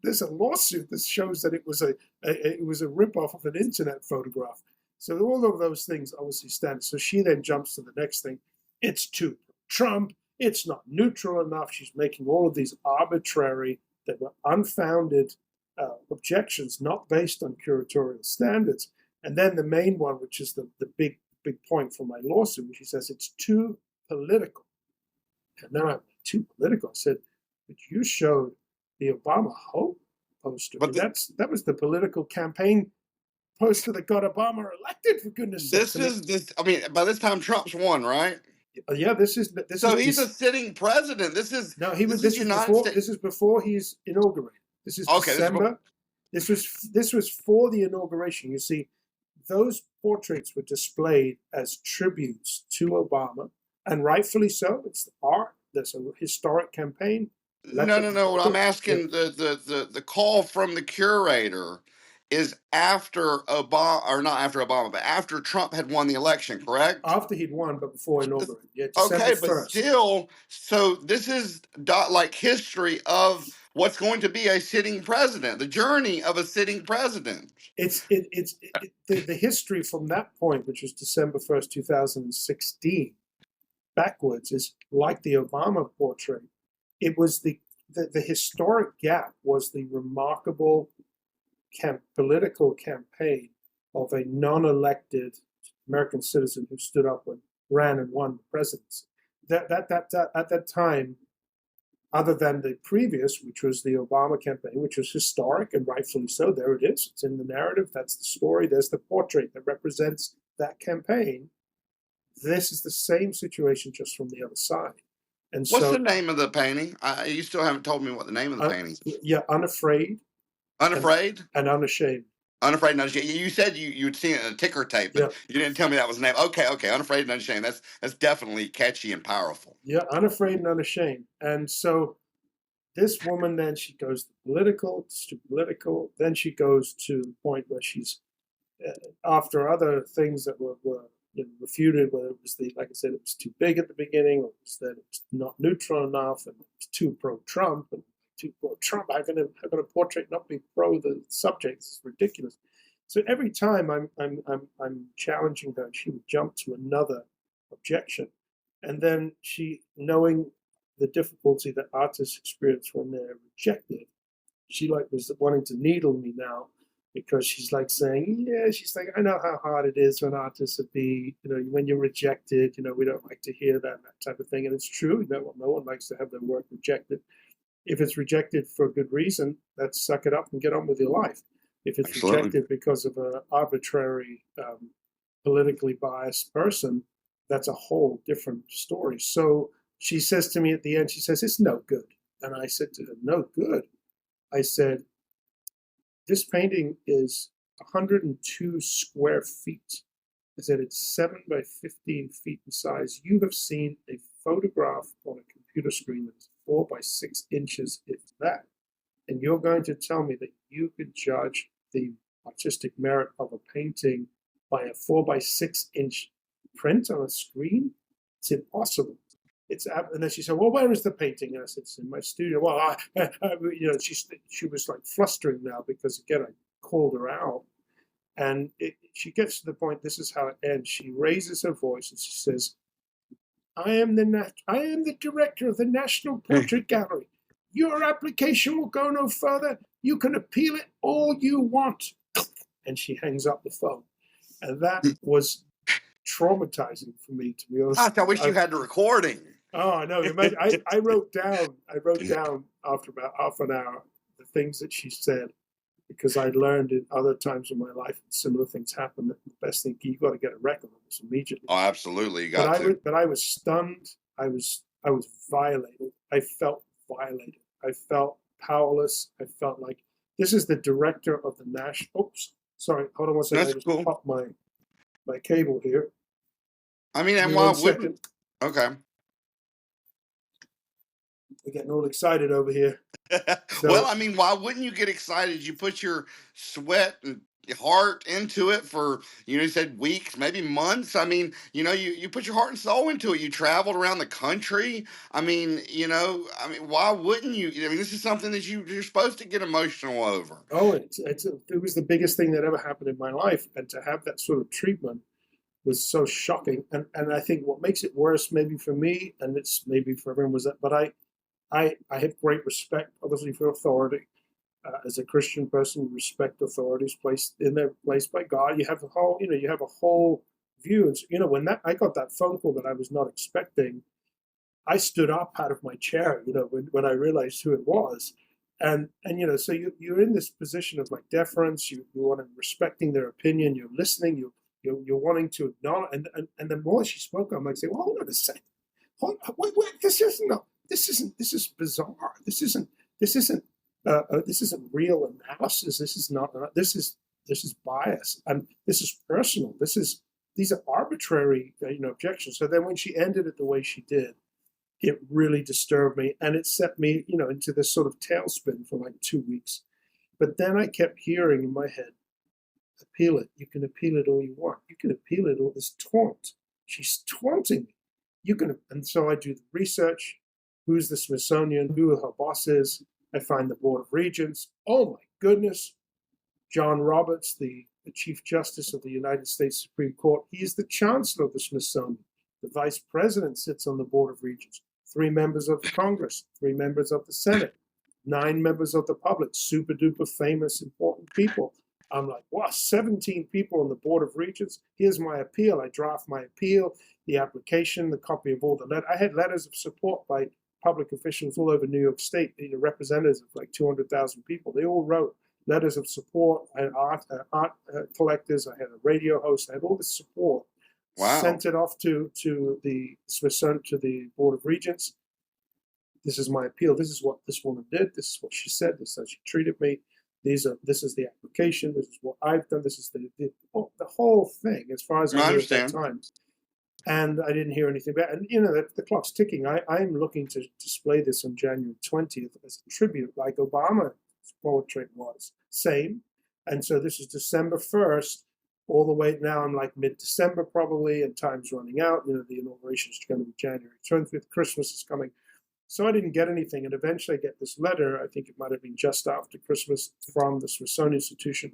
there's a lawsuit that shows that it was a ripoff of an internet photograph. So all of those things obviously stand. So she then jumps to the next thing. It's too Trump. It's not neutral enough. She's making all of these arbitrary, that were unfounded objections, not based on curatorial standards. And then the main one, which is the big point for my lawsuit, which she says it's too political. And then I'm too political. I said, but you showed the Obama Hope poster. But that was the political campaign poster that got Obama elected, for goodness sake. I mean, by this time Trump's won, right? Yeah, this is. So he's a sitting president. This is before he's inaugurated. This is okay, December. This was for the inauguration. You see, those portraits were displayed as tributes to Obama, and rightfully so. It's art. There's a historic campaign. No. I'm asking the call from the curator is after Obama, or not after Obama, but after Trump had won the election, correct? After he'd won, but before inaugurated. Yeah, okay, but 1st. Still, so this is like history of what's going to be a sitting president, the journey of a sitting president. It's the history from that point, which was December 1st, 2016, backwards, is like the Obama portrait. It was the historic gap was the remarkable political campaign of a non-elected American citizen who stood up and ran and won the presidency. That at that time, other than the previous, which was the Obama campaign, which was historic and rightfully so, there it is. It's in the narrative. That's the story. There's the portrait that represents that campaign. This is the same situation, just from the other side. And what's the name of the painting? You still haven't told me what the name of the painting is. Yeah, Unafraid. Unafraid? And Unashamed. Unafraid and Unashamed. You said you'd seen it in a ticker tape, but you didn't tell me that was the name. Okay. Unafraid and Unashamed. That's definitely catchy and powerful. Yeah, Unafraid and Unashamed. And so this woman, then she goes to political. Then she goes to the point where she's, after other things that were refuted, whether it was like I said, it was too big at the beginning, or it was that it was not neutral enough, and it was too pro-Trump, and too pro-Trump. How can a portrait not be pro the subject? It's ridiculous. So every time I'm challenging her, she would jump to another objection, and then she, knowing the difficulty that artists experience when they're rejected, she was wanting to needle me now. Because she's like saying, she's like, I know how hard it is for an artist to be, when you're rejected, we don't like to hear that type of thing. And it's true, no one likes to have their work rejected. If it's rejected for a good reason, let's suck it up and get on with your life. If it's rejected because of an arbitrary, politically biased person, that's a whole different story. So she says to me at the end, she says, it's no good. And I said to her, no good. I said, this painting is 102 square feet. I said it's 7 by 15 feet in size. You have seen a photograph on a computer screen that's 4 by 6 inches, if that. And you're going to tell me that you could judge the artistic merit of a painting by a 4 by 6 inch print on a screen? It's impossible. And then she said, well, where is the painting? And I said, it's in my studio. Well, she was like flustering now because, again, I called her out. And she gets to the point, this is how it ends. She raises her voice and she says, I am the director of the National Portrait Gallery. Your application will go no further. You can appeal it all you want. And she hangs up the phone. And that was traumatizing for me, to be honest. I wish you had the recording. Oh, I know. Imagine, I wrote down after about half an hour the things that she said, because I learned in other times in my life similar things happen. That the best thing, you got to get a record of this immediately. Oh, absolutely, you got to. But I was stunned. I was violated. I felt violated. I felt powerless. I felt like this is the director of the national. Oops, sorry. Hold on one second. That's I just cool. popped my cable here. I mean, and why wouldn't? Okay. We're getting all excited over here. So, well, I mean, why wouldn't you get excited? You put your sweat and heart into it for, you said weeks, maybe months. I mean, you put your heart and soul into it. You traveled around the country. I mean, why wouldn't you? I mean, this is something that you're supposed to get emotional over. Oh, it was the biggest thing that ever happened in my life. And to have that sort of treatment was so shocking. And I think what makes it worse, maybe for me, and it's maybe for everyone, was that, but I have great respect, obviously, for authority. As a Christian person, respect authorities placed by God. You have a whole view. And when I got that phone call that I was not expecting, I stood up out of my chair. When I realized who it was, and so you're in this position of like deference. You want to respecting their opinion. You're listening. You're wanting to acknowledge. And the more she spoke, I'm like saying, well, hold on a second. Wait, this is bizarre. This isn't real analysis. This is bias, and this is personal. These are arbitrary, objections. So then when she ended it the way she did, it really disturbed me, and it set me, into this sort of tailspin for like 2 weeks. But then I kept hearing in my head, appeal it. You can appeal it all you want. You can appeal it all. This taunt. She's taunting me. And so I do the research. Who's the Smithsonian? Who her boss is? I find the Board of Regents. Oh my goodness. John Roberts, the Chief Justice of the United States Supreme Court, he's the Chancellor of the Smithsonian. The Vice President sits on the Board of Regents. 3 members of Congress, 3 members of the Senate, 9 members of the public, super duper famous, important people. I'm like, wow, 17 people on the Board of Regents. Here's my appeal. I draft my appeal, the application, the copy of all the letters. I had letters of support by public officials all over New York State, representatives of like 200,000 people. They all wrote letters of support. I had art collectors. I had a radio host. I had all this support. Wow. Sent it off to the Smithsonian, to the Board of Regents. This is my appeal. This is what this woman did. This is what she said. This is how she treated me. This is the application. This is what I've done. This is the whole thing, as far as I knew at that time. And I didn't hear anything back. And the clock's ticking. I'm looking to display this on January 20th as a tribute, like Obama's portrait was. Same. And so this is December 1st, all the way now. I'm like mid-December probably, and time's running out. The inauguration is going to be January 20th. Christmas is coming. So I didn't get anything. And eventually I get this letter, I think it might have been just after Christmas, from the Smithsonian Institution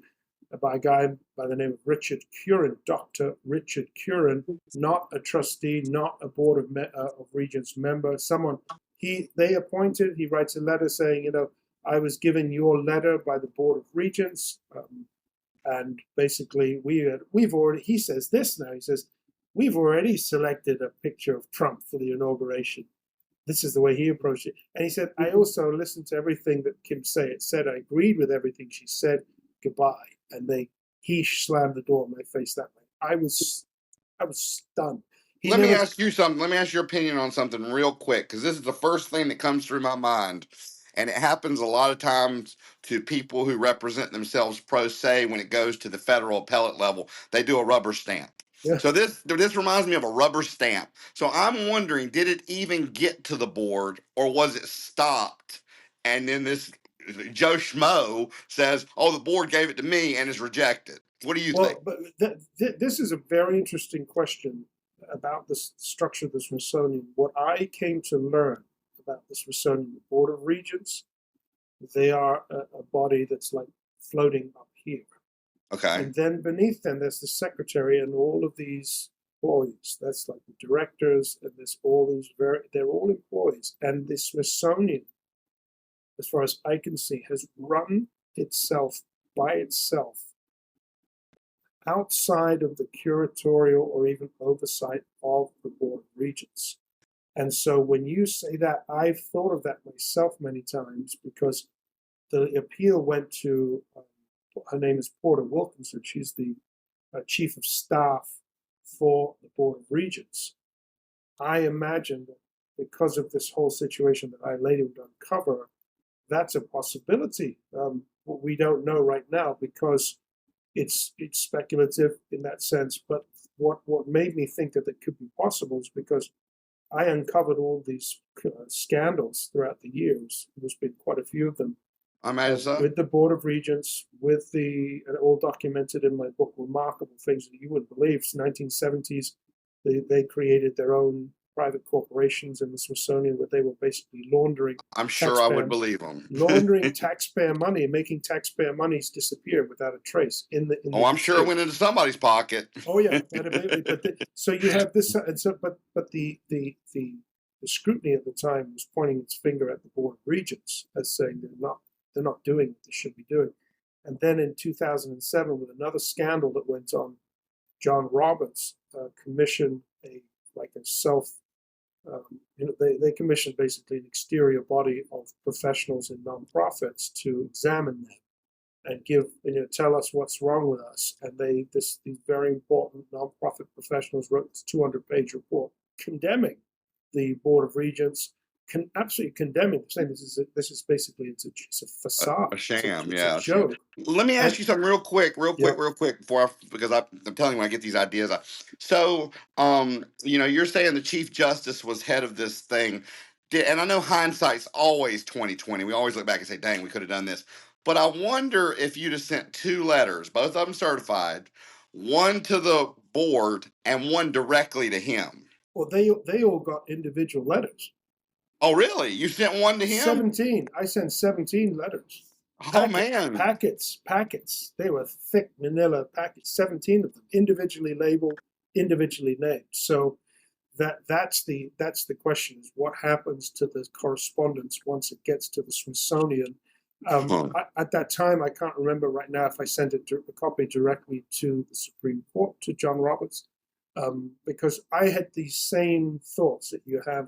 by a guy by the name of Richard Curran, Dr. Richard Curran, not a trustee, not a Board of Regents member, someone they appointed. He writes a letter saying, I was given your letter by the Board of Regents, and basically he says this now, he says, we've already selected a picture of Trump for the inauguration. This is the way he approached it. And he said, I also listened to everything that Kim said. I agreed with everything she said. Goodbye. And he slammed the door in my face that way. I was stunned. Let me ask you something. Let me ask your opinion on something real quick, because this is the first thing that comes through my mind. And it happens a lot of times to people who represent themselves pro se when it goes to the federal appellate level. They do a rubber stamp. Yeah. So this reminds me of a rubber stamp. So I'm wondering, did it even get to the board, or was it stopped? And then this Joe Schmo says, oh, the board gave it to me and is rejected. What do you think? But this is a very interesting question about the structure of the Smithsonian. What I came to learn about the Smithsonian, the Board of Regents, they are a body that's like floating up here. Okay. And then beneath them, there's the secretary and all of these employees. That's like the directors, and there's all these they're all employees. And the Smithsonian, as far as I can see, has run itself by itself outside of the curatorial or even oversight of the Board of Regents. And so when you say that, I've thought of that myself many times, because the appeal went to, her name is Porter Wilkinson. She's the chief of staff for the Board of Regents. I imagine that because of this whole situation that I later would uncover, that's a possibility. We don't know right now because it's speculative in that sense. But what made me think that it could be possible is because I uncovered all these scandals throughout the years. There's been quite a few of them. I imagine so. With the Board of Regents, with and all documented in my book, Remarkable Things That You Wouldn't Believe. It's 1970s, they created their own private corporations in the Smithsonian where they were basically laundering. I'm sure I would believe them. Laundering taxpayer money, making taxpayer monies disappear without a trace. I'm sure it went into somebody's pocket. Oh yeah, so you have this, and so but the scrutiny at the time was pointing its finger at the Board of Regents as saying they're not doing what they should be doing. And then in 2007, with another scandal that went on, John Roberts commissioned they commissioned basically an exterior body of professionals and nonprofits to examine them and tell us what's wrong with us. And these very important nonprofit professionals wrote this 200-page report condemning the Board of Regents, absolutely condemning, saying this is basically it's a facade, a sham, it's a joke. Let me ask you something real quick, before because I'm telling you when I get these ideas. So, you're saying the Chief Justice was head of this thing, and I know hindsight's always 20/20. We always look back and say, "Dang, we could have done this." But I wonder if you'd have sent 2 letters, both of them certified, one to the board and one directly to him. Well, they all got individual letters. Oh, really? You sent one to him? 17. I sent 17 letters. Man. Packets. They were thick manila packets, 17 of them, individually labeled, individually named. So that's the question, is what happens to the correspondence once it gets to the Smithsonian. At that time, I can't remember right now if I sent a copy directly to the Supreme Court, to John Roberts, because I had these same thoughts that you have.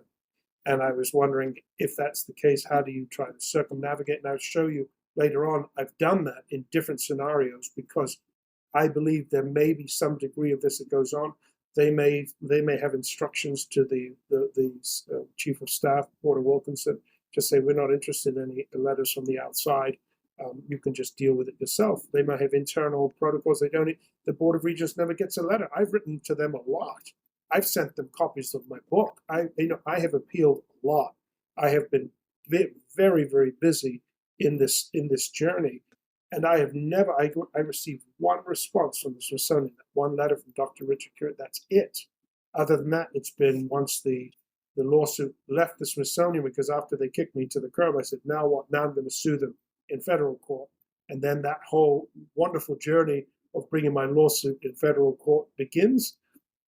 And I was wondering, if that's the case, how do you try to circumnavigate? And I'll show you later on, I've done that in different scenarios because I believe there may be some degree of this that goes on. They may have instructions to the Chief of Staff, Porter Wilkinson, to say, we're not interested in any letters from the outside. You can just deal with it yourself. They might have internal protocols. The Board of Regents never gets a letter. I've written to them a lot. I've sent them copies of my book. I have appealed a lot. I have been very, very busy in this journey, and I have never. I received one response from the Smithsonian, one letter from Dr. Richard Curry. That's it. Other than that, it's been once the lawsuit left the Smithsonian, because after they kicked me to the curb, I said, now what? Now I'm going to sue them in federal court, and then that whole wonderful journey of bringing my lawsuit in federal court begins.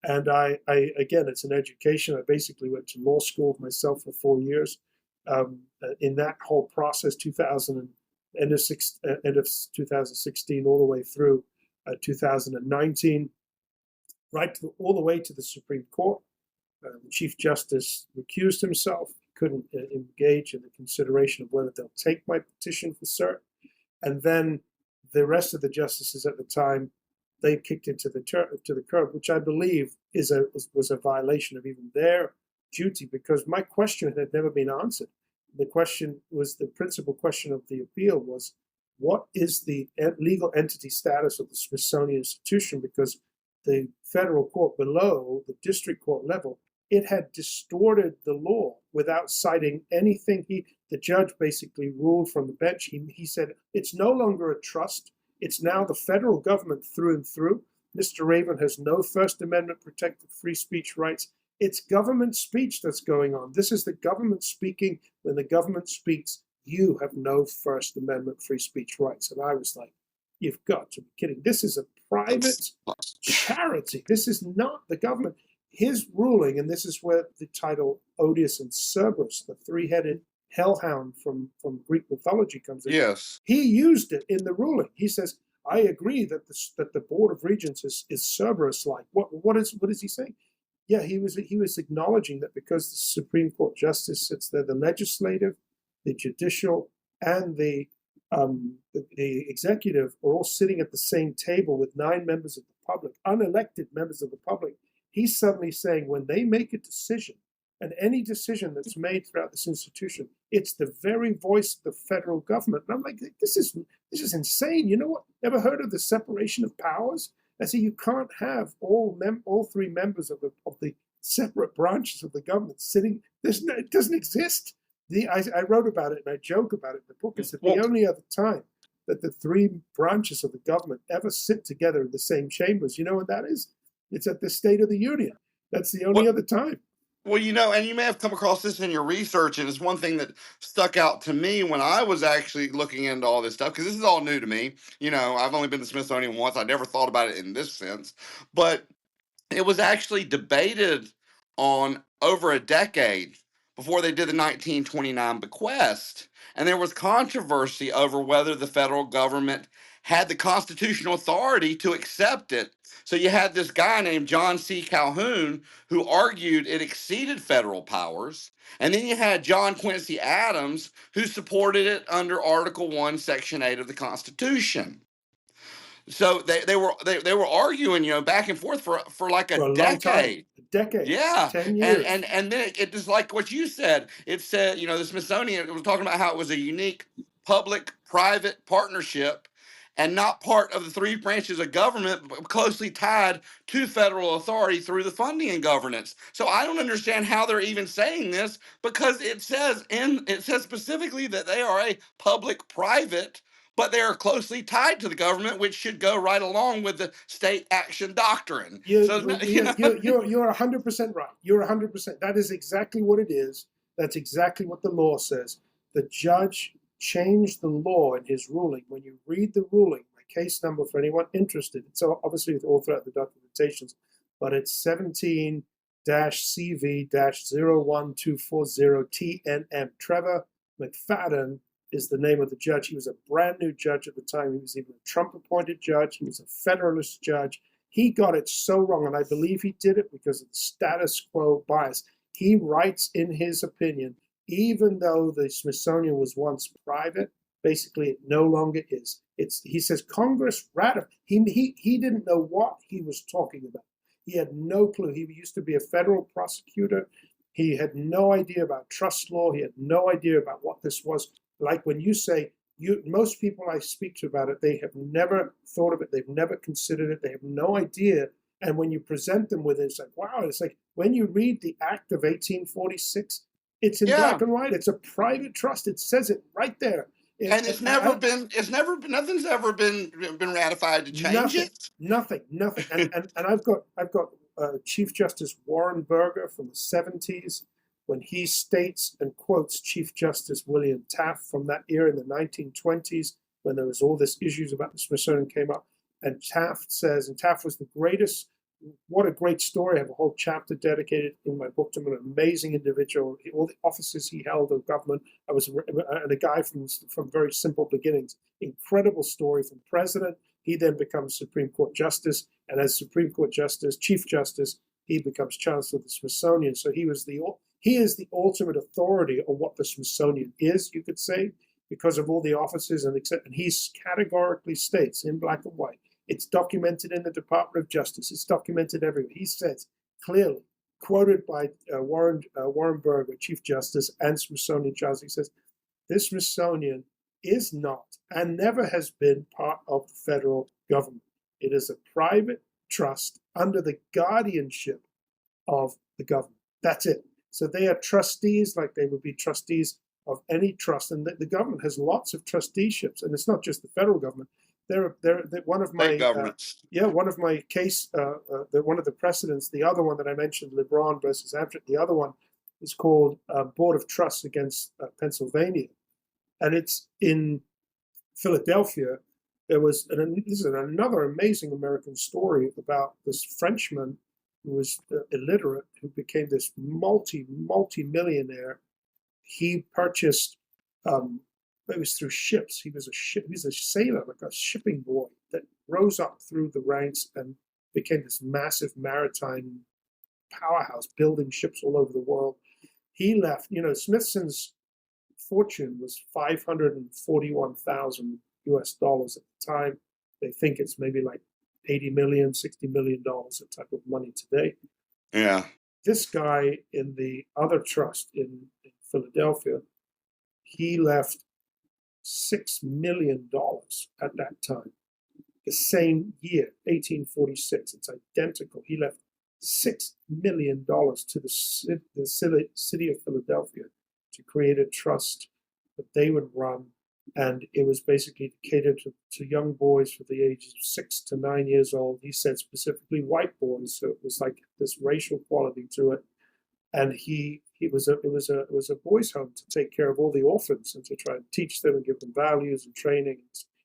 And I again, it's an education. I basically went to law school myself for 4 years. In that whole process, end of 2016, all the way through 2019, all the way to the Supreme Court. The Chief Justice recused himself. He couldn't engage in the consideration of whether they'll take my petition for cert. And then the rest of the justices at the time, they kicked it to the curb, which I believe was a violation of even their duty, because my question had never been answered. The principal question of the appeal was, what is the legal entity status of the Smithsonian institution? Because the federal court below, the district court level, it had distorted the law without citing anything. The judge basically ruled from the bench. He said, it's no longer a trust. It's now the federal government through and through. Mr. Raven has no First Amendment protected free speech rights. It's government speech that's going on. This is the government speaking. When the government speaks, you have no First Amendment free speech rights. And I was like, You've got to be kidding. This is a private charity. This is not the government. His ruling, and this is where the title Odious and Cerberus, the three-headed hellhound from Greek mythology, comes in. Yes. He used it in the ruling. He says, I agree that the Board of Regents is Cerberus-like. What is he saying? Yeah, he was acknowledging that because the Supreme Court justice sits there, the legislative, the judicial, and the executive are all sitting at the same table with 9 members of the public, unelected members of the public. He's suddenly saying when they make a decision, and any decision that's made throughout this institution, it's the very voice of the federal government. And I'm like, this is insane. You know what? Ever heard of the separation of powers? I say you can't have all 3 members of the separate branches of the government sitting. It doesn't exist. I wrote about it and I joke about it in the book. It's that the only other time that the 3 branches of the government ever sit together in the same chambers, you know what that is? It's at the State of the Union. That's the only other time. Well, and you may have come across this in your research, and it's one thing that stuck out to me when I was actually looking into all this stuff, because this is all new to me. I've only been to Smithsonian once. I never thought about it in this sense. But it was actually debated on over a decade before they did the 1929 bequest. And there was controversy over whether the federal government had the constitutional authority to accept it. So you had this guy named John C. Calhoun who argued it exceeded federal powers. And then you had John Quincy Adams who supported it under Article 1, Section 8 of the Constitution. So they were arguing, back and forth for like a decade. Decade. Yeah. 10 years. And then it just like what you said. It said, the Smithsonian was talking about how it was a unique public-private partnership and not part of the 3 branches of government, but closely tied to federal authority through the funding and governance. So I don't understand how they're even saying this, because it says specifically that they are a public-private, but they are closely tied to the government, which should go right along with the state action doctrine. You're 100% right. You're 100%. That is exactly what it is. That's exactly what the law says. The judge changed the law in his ruling. When you read the ruling, my case number for anyone interested, it's obviously all throughout the documentations, but it's 17-CV-01240 TNM. Trevor McFadden is the name of the judge. He was a brand new judge at the time. He was even a Trump-appointed judge. He was a Federalist judge. He got it so wrong, and I believe he did it because of the status quo bias. He writes in his opinion, even though the Smithsonian was once private, basically it no longer is. He says Congress ratified. He didn't know what he was talking about. He had no clue. He used to be a federal prosecutor. He had no idea about trust law. He had no idea about what this was. Like when you say, most people I speak to about it, they have never thought of it. They've never considered it. They have no idea. And when you present them with it, it's like, wow. It's like when you read the Act of 1846, it's in black and white. It's a private trust. It says it right there. Nothing's ever been ratified to change it. Nothing. And I've got Chief Justice Warren Burger from the 70s, when he states and quotes Chief Justice William Taft from that era in the 1920s, when there was all this issues about the Smithsonian came up. And Taft says, and Taft was the greatest. What a great story. I have a whole chapter dedicated in my book to him, an amazing individual, all the offices he held of government. I was a guy from very simple beginnings. Incredible story from president. He then becomes Supreme Court Justice. And as Supreme Court Justice, Chief Justice, he becomes Chancellor of the Smithsonian. So he is the ultimate authority on what the Smithsonian is, you could say, because of all the offices and he categorically states in black and white. It's documented in the Department of Justice. It's documented everywhere. He says clearly, quoted by Warren Burger, Chief Justice and Smithsonian Chancellor, he says, this Smithsonian is not and never has been part of the federal government. It is a private trust under the guardianship of the government. That's it. So they are trustees like they would be trustees of any trust. And the government has lots of trusteeships. And it's not just the federal government. They're one of my governments. One of my case, one of the precedents. The other one that I mentioned, LeBron versus Amtrak. The other one is called Board of Trusts against Pennsylvania, and it's in Philadelphia. this is another amazing American story about this Frenchman who was illiterate, who became this multi-millionaire. He purchased, it was through ships. He was a sailor, like a shipping boy that rose up through the ranks and became this massive maritime powerhouse, building ships all over the world. He left, Smithson's fortune was 541,000 US dollars at the time. They think it's maybe like 80 million, $60 million, that type of money today. Yeah. This guy in the other trust in Philadelphia, he left $6 million at that time. The same year, 1846, it's identical. He left $6 million to the city of Philadelphia to create a trust that they would run. And it was basically catered to young boys for the ages of 6 to 9 years old. He said specifically white boys, so it was like this racial quality to it. And it was a boys' home to take care of all the orphans and to try and teach them and give them values and training.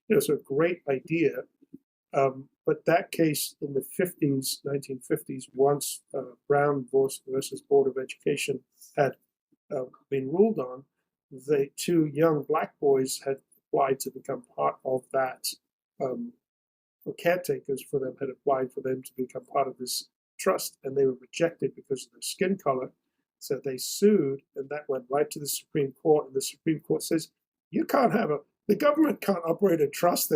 It's a great idea. But that case in the 1950s, once Brown versus Board of Education had been ruled on, the two young black boys had applied to become part of that, or caretakers for them had applied for them to become part of this trust, and they were rejected because of their skin color. So they sued, and that went right to the Supreme Court, and the Supreme Court says, the government can't operate a trust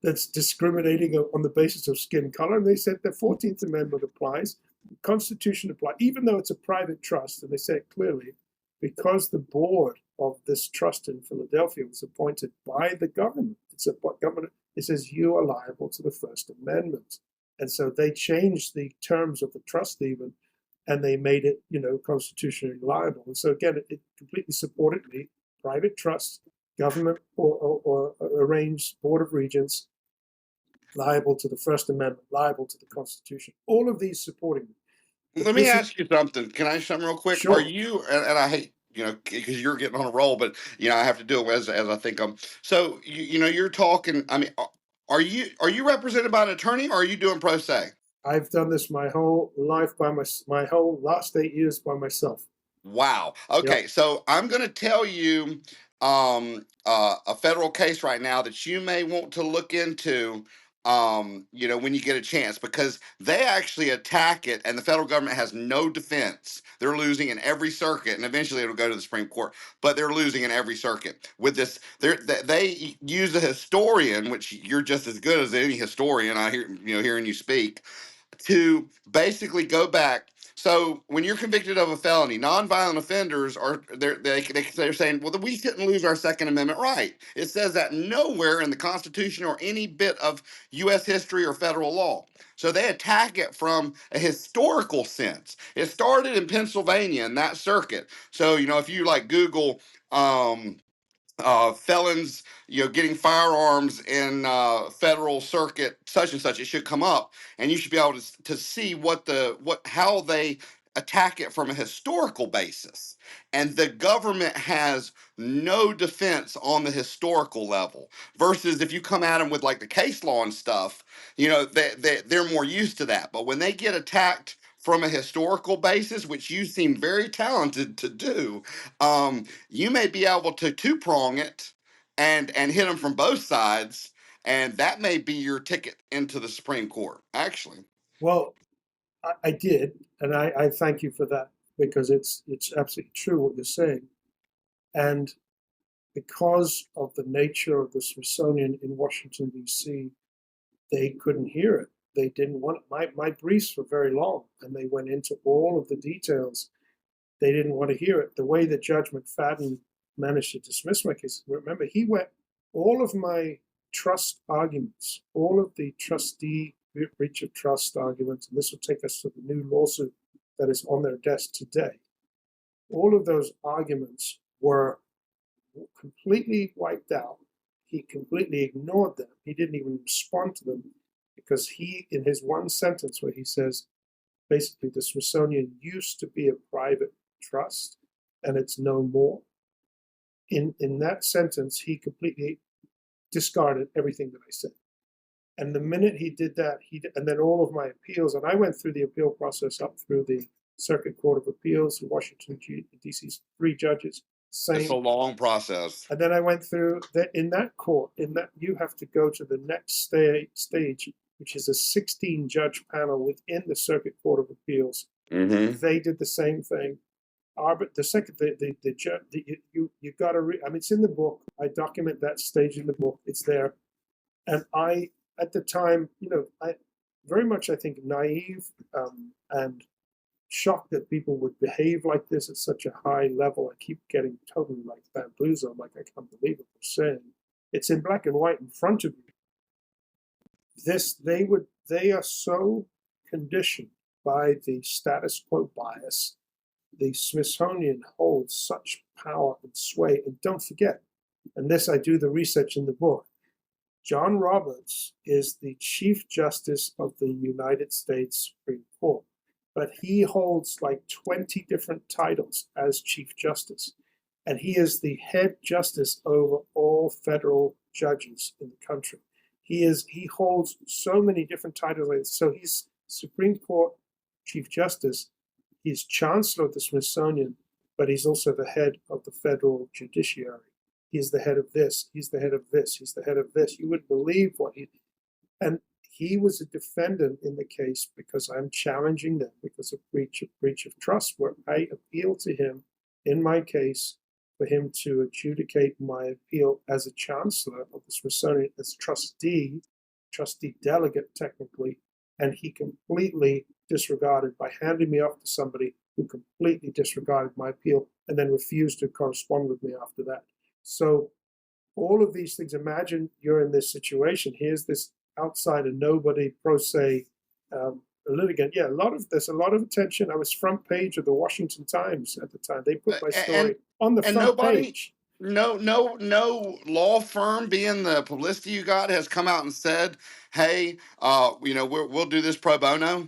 that's discriminating on the basis of skin color. And they said the 14th Amendment applies, the Constitution applies, even though it's a private trust. And they say it clearly, because the board of this trust in Philadelphia was appointed by the government. It says you are liable to the First Amendment. And so they changed the terms of the trust even, and they made it, constitutionally liable. And so again, it completely supported me. Private trust, government or arranged board of regents, liable to the First Amendment, liable to the Constitution. All of these supporting me. Let me ask you something. Can I ask something real quick? Sure. Are you, and I hate, because you're getting on a roll, but, I have to do it as I think I'm. So, you're talking, I mean, are you represented by an attorney, or are you doing pro se? I've done this my whole life my whole last 8 years by myself. Wow. Okay, Yep. so I'm going to tell you a federal case right now that you may want to look into, when you get a chance, because they actually attack it, and the federal government has no defense. They're losing in every circuit, and eventually it'll go to the Supreme Court, but they're losing in every circuit. With this, they use a historian, which you're just as good as any historian. I hear, hearing you speak, to basically go back. So when you're convicted of a felony, nonviolent offenders they're saying, well, we shouldn't lose our Second Amendment right. It says that nowhere in the Constitution or any bit of U.S. history or federal law. So they attack it from a historical sense. It started in Pennsylvania in that circuit. So if you Google felons, getting firearms in federal circuit such and such, it should come up, and you should be able to see how they attack it from a historical basis. And the government has no defense on the historical level. Versus if you come at them with the case law and stuff, they're more used to that. But when they get attacked from a historical basis, which you seem very talented to do, you may be able to two-prong it and hit them from both sides, and that may be your ticket into the Supreme Court, actually. Well, I did, and I thank you for that, because it's absolutely true what you're saying. And because of the nature of the Smithsonian in Washington, D.C., they couldn't hear it. They didn't want it. My briefs were very long, and they went into all of the details. They didn't want to hear it. The way that Judge McFadden managed to dismiss my case, remember, he went, all of my trust arguments, all of the trustee breach of trust arguments, and this will take us to the new lawsuit that is on their desk today. All of those arguments were completely wiped out. He completely ignored them. He didn't even respond to them, because he, in his one sentence where he says, basically, the Smithsonian used to be a private trust and it's no more. In that sentence, he completely discarded everything that I said. And the minute he did that, and then all of my appeals, and I went through the appeal process up through the Circuit Court of Appeals, Washington, D.C.'s 3 judges, It's a same. long process. And then I went through that in that court, in that you have to go to the next stage, which is a 16-judge panel within the Circuit Court of Appeals. Mm-hmm. They did the same thing. The second, the judge, you got to read. I mean, it's in the book. I document that stage in the book. It's there. And I, at the time, I very much, I think, naive and shocked that people would behave like this at such a high level. I keep getting totally like bamboozled. Like, I can't believe what they're saying. It's in black and white in front of you. They are so conditioned by the status quo bias. The Smithsonian holds such power and sway. And don't forget, and this I do the research in the book, John Roberts is the Chief Justice of the United States Supreme Court, but he holds like 20 different titles as Chief Justice. And he is the head justice over all federal judges in the country. He holds so many different titles. So he's Supreme Court Chief Justice. He's Chancellor of the Smithsonian, but he's also the head of the federal judiciary. He's the head of this. He's the head of this. He's the head of this. You wouldn't believe what and he was a defendant in the case because I'm challenging them because of breach of trust, where I appealed to him in my case for him to adjudicate my appeal as a chancellor of the Smithsonian, as trustee delegate technically, and he completely disregarded by handing me off to somebody who completely disregarded my appeal and then refused to correspond with me after that. So all of these things, imagine you're in this situation. Here's this outsider, nobody, pro se litigant. Yeah, there's a lot of attention. I was front page of the Washington Times at the time. They put my story on the front page. No law firm, being the publicity you got, has come out and said, hey, we'll do this pro bono.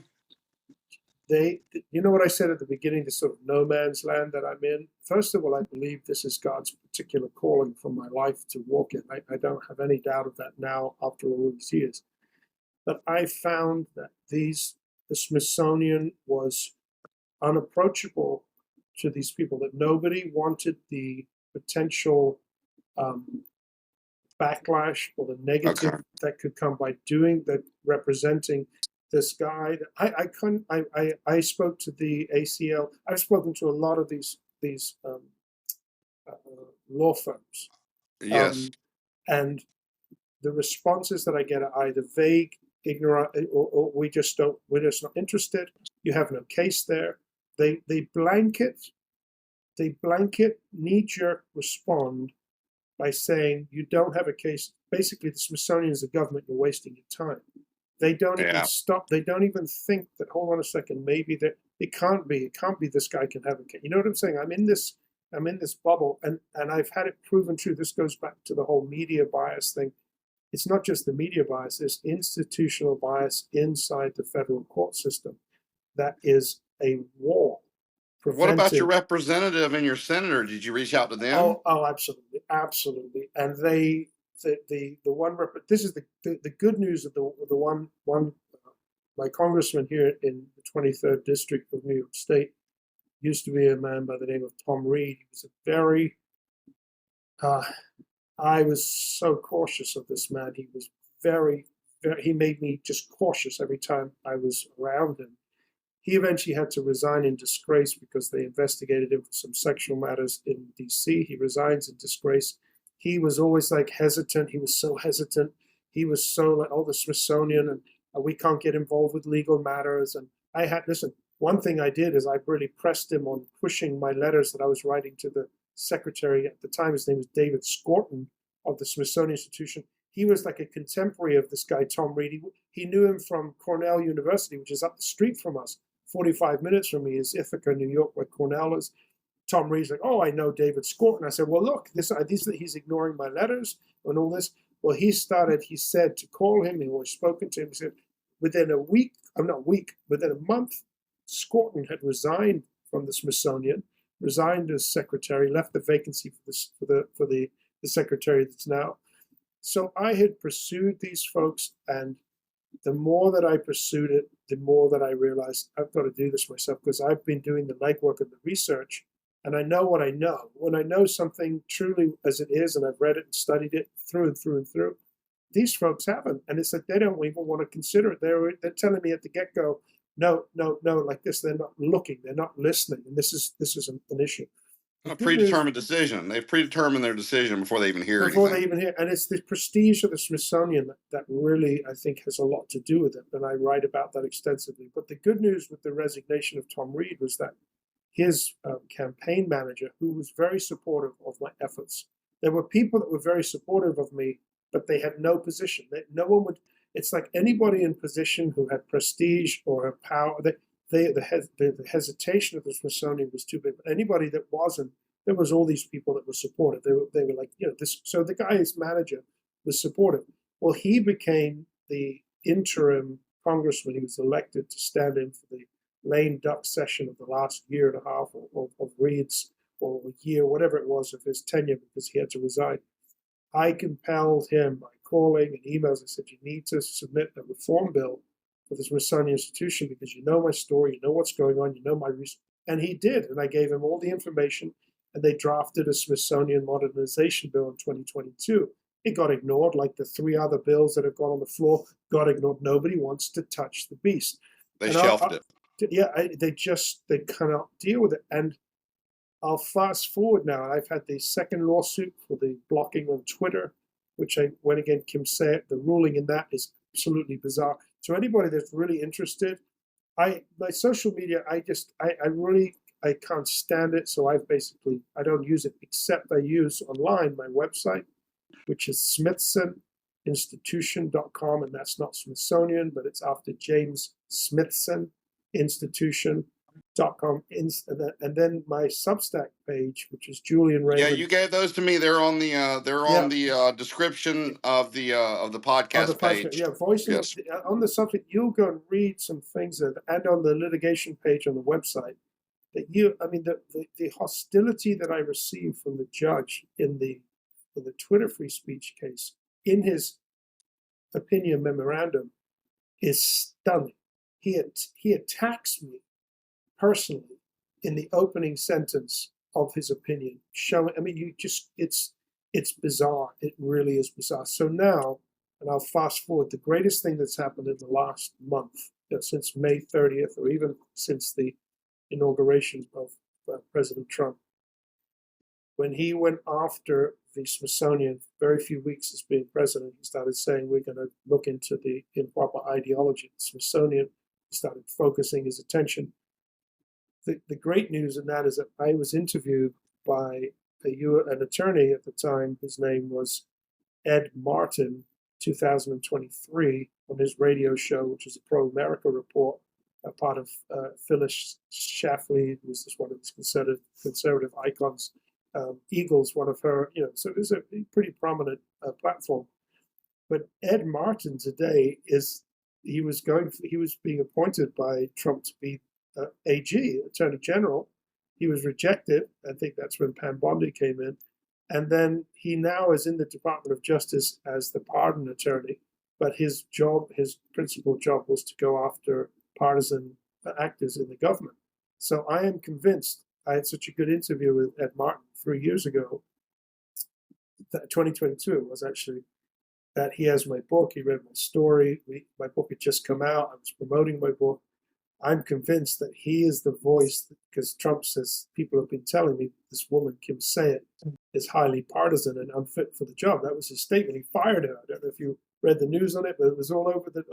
You know what I said at the beginning, this sort of no man's land that I'm in? First of all, I believe this is God's particular calling for my life to walk in. I don't have any doubt of that now after all these years. But I found that the Smithsonian was unapproachable to these people, that nobody wanted the potential backlash or the negative that could come by representing this guy. I spoke to the ACL. I've spoken to a lot of these law firms. Yes. And the responses that I get are either vague, ignorant, or we're just not interested. You have no case there. They blanket, knee-jerk respond by saying you don't have a case. Basically, the Smithsonian is the government. You're wasting your time. They don't even stop. They don't even think that, hold on a second, maybe that it can't be this guy can have a case. You know what I'm saying? I'm in this bubble, and I've had it proven true. This goes back to the whole media bias thing. It's not just the media bias, there's institutional bias inside the federal court system. That is a war. What about your representative and your senator? Did you reach out to them? Oh, absolutely. And the one this is the good news of the one my congressman here in the 23rd district of New York State used to be a man by the name of Tom Reed. He was a very I was so cautious of this man. He was very he made me just cautious every time I was around him. He eventually had to resign in disgrace because they investigated him for some sexual matters in D.C. He resigns in disgrace. He was always like hesitant. He was so hesitant. He was so like, the Smithsonian, and we can't get involved with legal matters. And one thing I did is I really pressed him on pushing my letters that I was writing to the secretary at the time. His name was David Scorton of the Smithsonian Institution. He was like a contemporary of this guy, Tom Reed. He knew him from Cornell University, which is up the street from us. 45 minutes from me is Ithaca, New York, where Cornell is. Tom Reed's like, oh, I know David Scorton. I said, well, look, he's ignoring my letters and all this. Well, he said to call him. He was spoken to him. He said, within a month, Scorton had resigned from the Smithsonian, resigned as secretary, left the vacancy for the secretary that's now. So I had pursued these folks, and the more that I pursued it, the more that I realized I've got to do this myself, because I've been doing the legwork and the research, and I know what I know. When I know something truly as it is, and I've read it and studied it through and through and through, these folks haven't. And it's like they don't even want to consider it. They're telling me at the get-go, no, no, no, like this. They're not looking, they're not listening. And this is an issue. The A good news, predetermined decision. They've predetermined their decision before they even hear before they anything. even hear. And it's the prestige of the Smithsonian that really, I think, has a lot to do with it. And I write about that extensively. But the good news with the resignation of Tom Reed was that his campaign manager, who was very supportive of my efforts, there were people that were very supportive of me, but they had no position. No one would. It's like anybody in position who had prestige or had power. The hesitation of the Smithsonian was too big. But anybody that wasn't, there was all these people that were supportive. They were like, this. So the guy's manager was supportive. Well, he became the interim congressman. He was elected to stand in for the lame duck session of the last year and a half of Reed's, or a year, whatever it was, of his tenure, because he had to resign. I compelled him by calling and emails. I said, you need to submit a reform bill for the Smithsonian Institution, because you know my story, you know what's going on, you know my research. And he did. And I gave him all the information, and they drafted a Smithsonian Modernization Bill in 2022. It got ignored, like the 3 other bills that have gone on the floor got ignored. Nobody wants to touch the beast. They shelved it. They cannot deal with it. And I'll fast forward now. I've had the second lawsuit for the blocking on Twitter, which I went against Kim Sayed. The ruling in that is absolutely bizarre. So anybody that's really interested, my social media, I can't stand it. So I don't use it, except I use online my website, which is smithsoninstitution.com, and that's not Smithsonian, but it's after James Smithson Institution.com, and then my Substack page, which is Julian Raven. Yeah, you gave those to me. They're on the description of the podcast page. Yeah, voicing on the subject. You'll go and read some things and on the litigation page on the website. The hostility that I received from the judge in the Twitter free speech case, in his opinion memorandum, is stunning. He attacks me personally in the opening sentence of his opinion, showing, it's bizarre. It really is bizarre. So now, and I'll fast forward, the greatest thing that's happened in the last month, since May 30th, or even since the inauguration of President Trump, when he went after the Smithsonian, very few weeks as being president, he started saying, we're going to look into the improper ideology of the Smithsonian. He started focusing his attention. The great news in that is that I was interviewed by an attorney at the time. His name was Ed Martin, 2023, on his radio show, which is a Pro-America Report, a part of Phyllis Schlafly, who is one of his conservative icons. Eagles, one of her, so it is a pretty prominent platform. But Ed Martin today he was being appointed by Trump to be AG, Attorney General. He was rejected. I think that's when Pam Bondi came in. And then he now is in the Department of Justice as the pardon attorney. But his principal job was to go after partisan actors in the government. So I am convinced, I had such a good interview with Ed Martin 3 years ago, that 2022 was actually, that he has my book. He read my story. My book had just come out. I was promoting my book. I'm convinced that he is the voice, because Trump says, people have been telling me this woman, Kim Sayed, is highly partisan and unfit for the job. That was his statement. He fired her. I don't know if you read the news on it, but it was all over the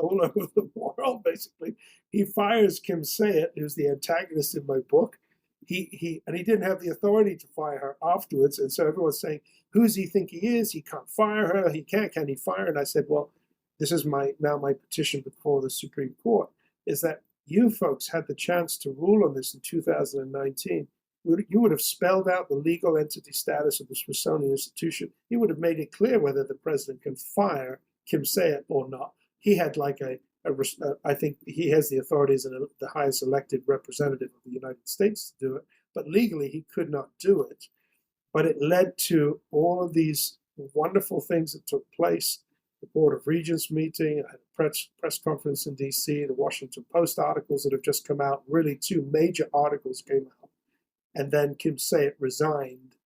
world, basically. He fires Kim Sayed, who's the antagonist in my book. He didn't have the authority to fire her afterwards. And so everyone's saying, who does he think he is? He can't fire her. He can't. Can he fire her? And I said, well, this is my petition before the Supreme Court, is that you folks had the chance to rule on this in 2019. You would have spelled out the legal entity status of the Smithsonian Institution. You would have made it clear whether the president can fire Kim Sayed or not. He had I think he has the authority as the highest elected representative of the United States to do it, but legally he could not do it. But it led to all of these wonderful things that took place. The Board of Regents meeting, I had a press conference in DC, the Washington Post articles that have just come out, really two major articles came out. And then Kim Sayed resigned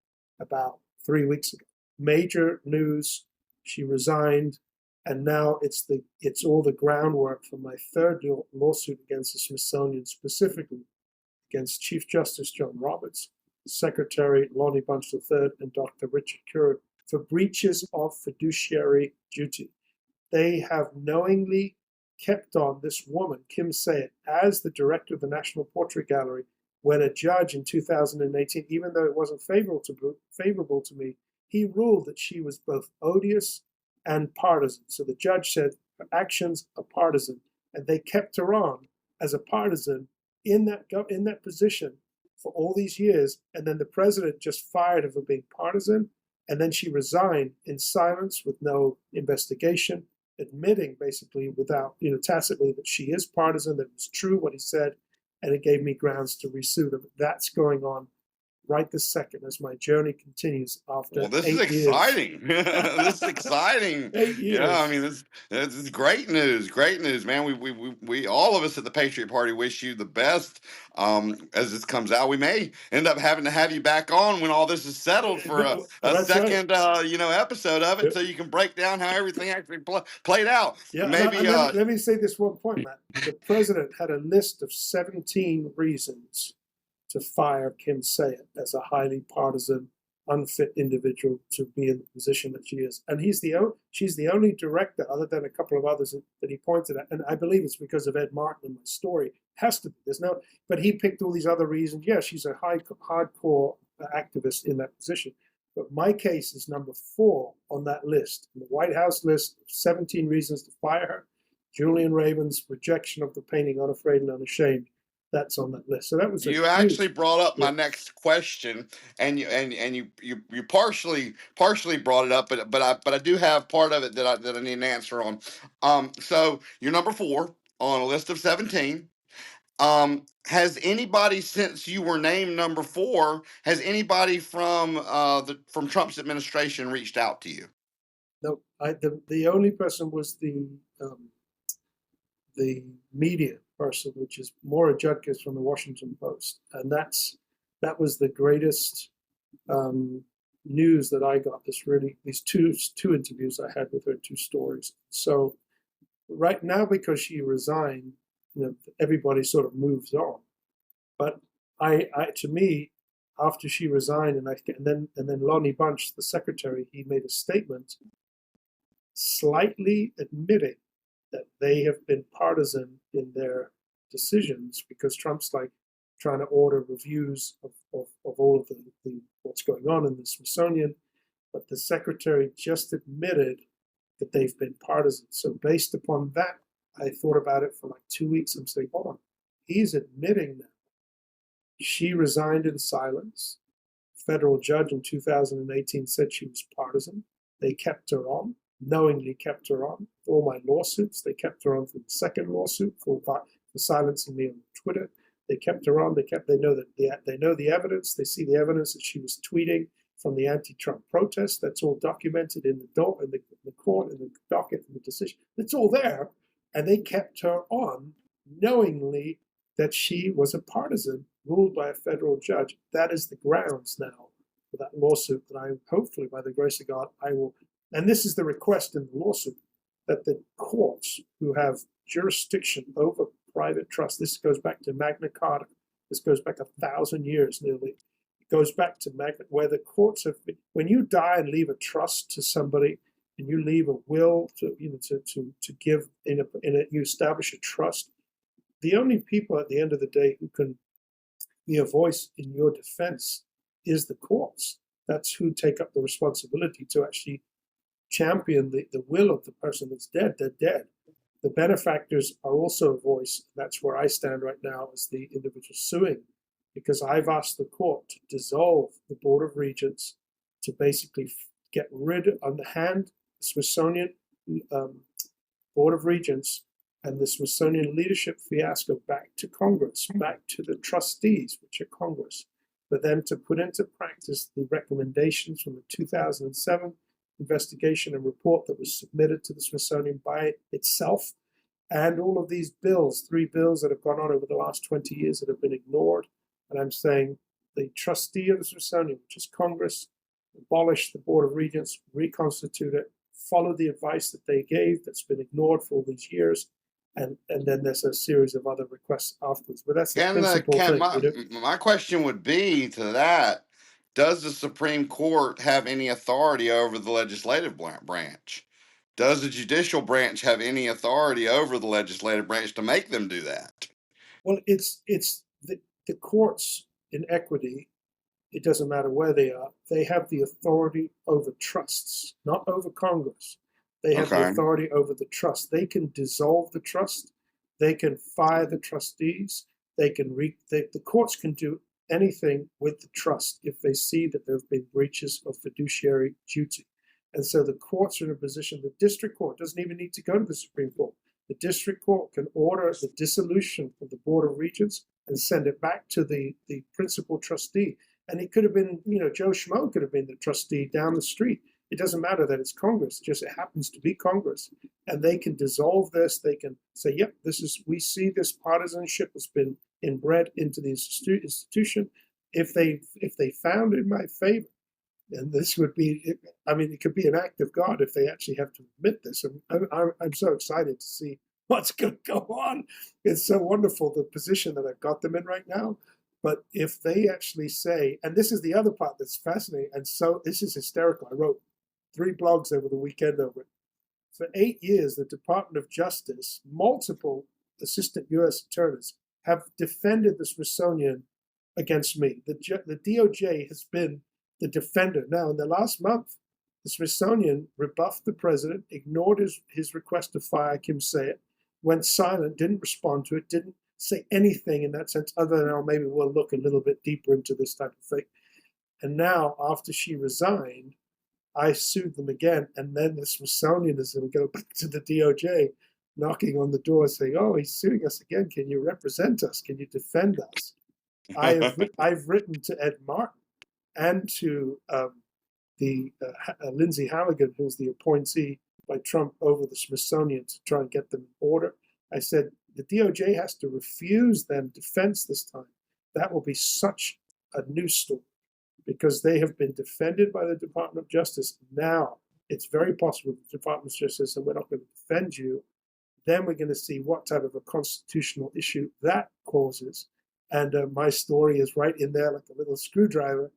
about 3 weeks ago. Major news, she resigned, and now it's all the groundwork for my third lawsuit against the Smithsonian, specifically against Chief Justice John Roberts, Secretary Lonnie Bunch III, and Dr. Richard Curran for breaches of fiduciary duty. They have knowingly kept on this woman, Kim Sayed, as the director of the National Portrait Gallery, when a judge in 2018, even though it wasn't favorable to me, he ruled that she was both odious and partisan. So the judge said her actions are partisan, and they kept her on as a partisan in that position for all these years. And then the president just fired her for being partisan, and then she resigned in silence with no investigation, admitting basically without, tacitly that she is partisan, that it was true what he said, and it gave me grounds to resue them. That's going on right this second as my journey continues after Well, this 8 is years. exciting. This is exciting. 8 years. Yeah, I mean, this is great news. Great news, man. We all of us at the Patriot Party wish you the best. As this comes out, we may end up having to have you back on when all this is settled for a second, right. Episode of it, so you can break down how everything actually played out. Yeah, maybe. Let me say this one point, Matt. The president had a list of 17 reasons to fire Kim Sayed as a highly partisan, unfit individual to be in the position that she is. And she's the only director, other than a couple of others that he pointed at. And I believe it's because of Ed Martin in my story. Has to be. But he picked all these other reasons. Yeah, she's a hardcore activist in that position. But my case is number 4 on that list. In the White House list, 17 reasons to fire her. Julian Raven's rejection of the painting Unafraid and Unashamed. That's on that list. So that was actually brought up my next question, and you partially brought it up, but I do have part of it that I need an answer on. So you're number 4 on a list of 17. Has anybody, since you were named number 4, has anybody from Trump's administration reached out to you? No, the only person was the media person, which is Maura Judkis from the Washington Post, and that was the greatest news that I got. These two interviews I had with her, 2 stories. So right now, because she resigned, everybody sort of moves on. But to me, after she resigned, and then Lonnie Bunch, the secretary, he made a statement slightly admitting that they have been partisan in their decisions because Trump's like trying to order reviews of all of the what's going on in the Smithsonian. But the secretary just admitted that they've been partisan. So based upon that, I thought about it for like 2 weeks. I'm saying, hold on, he's admitting now. She resigned in silence. Federal judge in 2018 said she was partisan. They kept her on. Knowingly kept her on. All my lawsuits, they kept her on for the second lawsuit for silencing me on Twitter. They kept her on. They know the evidence. They see the evidence that she was tweeting from the anti-Trump protest. That's all documented in the court, in the docket, in the decision. It's all there, and they kept her on, knowingly that she was a partisan ruled by a federal judge. That is the grounds now for that lawsuit that I hopefully, by the grace of God, I will. And this is the request in the lawsuit, that the courts who have jurisdiction over private trust, this goes back to Magna Carta, this goes back 1,000 years nearly, it goes back to where the courts have been, when you die and leave a trust to somebody, and you leave a will to give you establish a trust, the only people at the end of the day who can be a voice in your defense is the courts. That's who take up the responsibility to actually champion the will of the person that's dead. They're dead. The benefactors are also a voice. That's where I stand right now as the individual suing, because I've asked the court to dissolve the Board of Regents, to basically get rid on the hand Smithsonian Board of Regents and the Smithsonian leadership fiasco back to Congress, back to the trustees, which are Congress, for them to put into practice the recommendations from the 2007 investigation and report that was submitted to the Smithsonian by itself, and all of these bills, 3 bills that have gone on over the last 20 years that have been ignored. And I'm saying the trustee of the Smithsonian, which is Congress, abolish the Board of Regents, reconstitute it, follow the advice that they gave that's been ignored for all these years, and then there's a series of other requests afterwards. But that's the principal thing. My question would be to that: does the Supreme Court have any authority over the legislative branch? Does the judicial branch have any authority over the legislative branch to make them do that? Well, it's the courts in equity. It doesn't matter where they are. They have the authority over trusts, not over Congress. They have the authority over the trust. They can dissolve the trust. They can fire the trustees. They can the courts can do anything with the trust if they see that there have been breaches of fiduciary duty. And so the courts are in a position. The district court doesn't even need to go to the Supreme Court. The district court can order the dissolution of the Board of Regents and send it back to the principal trustee. And it could have been, Joe Schmo could have been the trustee down the street. It doesn't matter that it's Congress, just it happens to be Congress. And they can dissolve this. They can say, yep, we see this partisanship has been inbred into the institution. If they found in my favor, and this would be, it could be an act of God if they actually have to admit this. And I'm so excited to see what's going to go on. It's so wonderful, the position that I've got them in right now. But if they actually say, and this is the other part that's fascinating, and so this is hysterical. I wrote 3 blogs over the weekend over it. For 8 years, the Department of Justice, multiple assistant U.S. attorneys, have defended the Smithsonian against me. The DOJ has been the defender. Now, in the last month, the Smithsonian rebuffed the president, ignored his request to fire Kim Sayed, went silent, didn't respond to it, didn't say anything in that sense, other than, maybe we'll look a little bit deeper into this type of thing. And now, after she resigned, I sued them again. And then the Smithsonian is going to go back to the DOJ, knocking on the door saying, oh, he's suing us again. Can you represent us? Can you defend us? I've written to Ed Martin and to Lindsay Halligan, who's the appointee by Trump over the Smithsonian, to try and get them in order. I said, the DOJ has to refuse them defense this time. That will be such a new story because they have been defended by the Department of Justice. Now, it's very possible the Department of Justice says, we're not going to defend you. Then we're going to see what type of a constitutional issue that causes. And my story is right in there like a little screwdriver,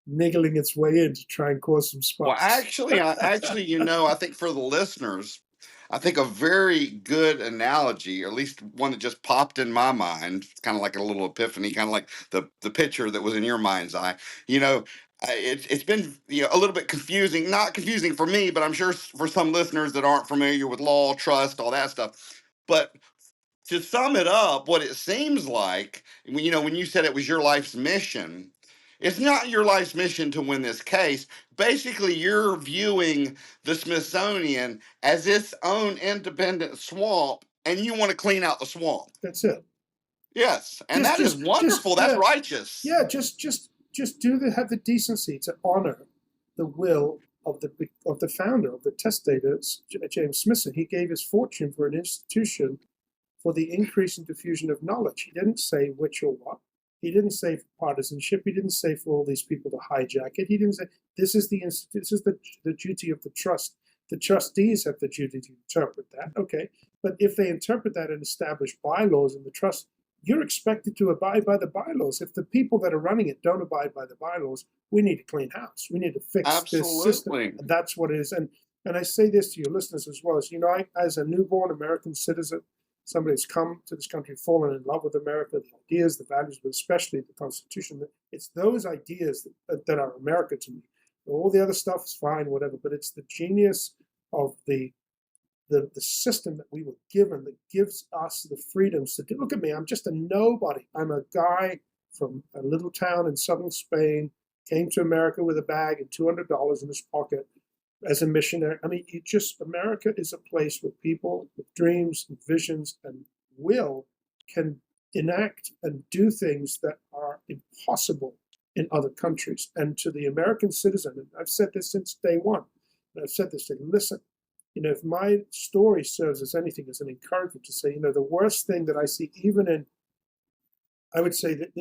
niggling its way in to try and cause some sparks. Well, actually, I think for the listeners, I think a very good analogy, or at least one that just popped in my mind, kind of like a little epiphany, kind of like the picture that was in your mind's eye. It's been a little bit confusing, not confusing for me, but I'm sure for some listeners that aren't familiar with law, trust, all that stuff. But to sum it up, what it seems like, when you said it was your life's mission, it's not your life's mission to win this case. Basically, you're viewing the Smithsonian as its own independent swamp, and you want to clean out the swamp. That's it. Yes, and that is wonderful. That's righteous. Yeah, just have the decency to honor the will of the founder, of the testator, James Smithson. He gave his fortune for an institution for the increase and diffusion of knowledge. He didn't say which or what. He didn't say for partisanship. He didn't say for all these people to hijack it. He didn't say this is the duty of the trust. The trustees have the duty to interpret that. Okay, but if they interpret that and establish bylaws in the trust, you're expected to abide by the bylaws. If the people that are running it don't abide by the bylaws, we need to clean house. We need to fix this system. And that's what it is. And I say this to your listeners as well as as a newborn American citizen, somebody that's come to this country, fallen in love with America, the ideas, the values, but especially the Constitution. It's those ideas that are America to me. All the other stuff is fine, whatever, but it's the genius of the system that we were given that gives us the freedoms to do. Look at me, I'm just a nobody. I'm a guy from a little town in southern Spain, came to America with a bag and $200 in his pocket as a missionary. America is a place where people with dreams and visions and will can enact and do things that are impossible in other countries. And to the American citizen, and I've said this since day one, And I've said this to them, listen, if my story serves as anything as an encouragement to say, the worst thing that I see, even in, I would say that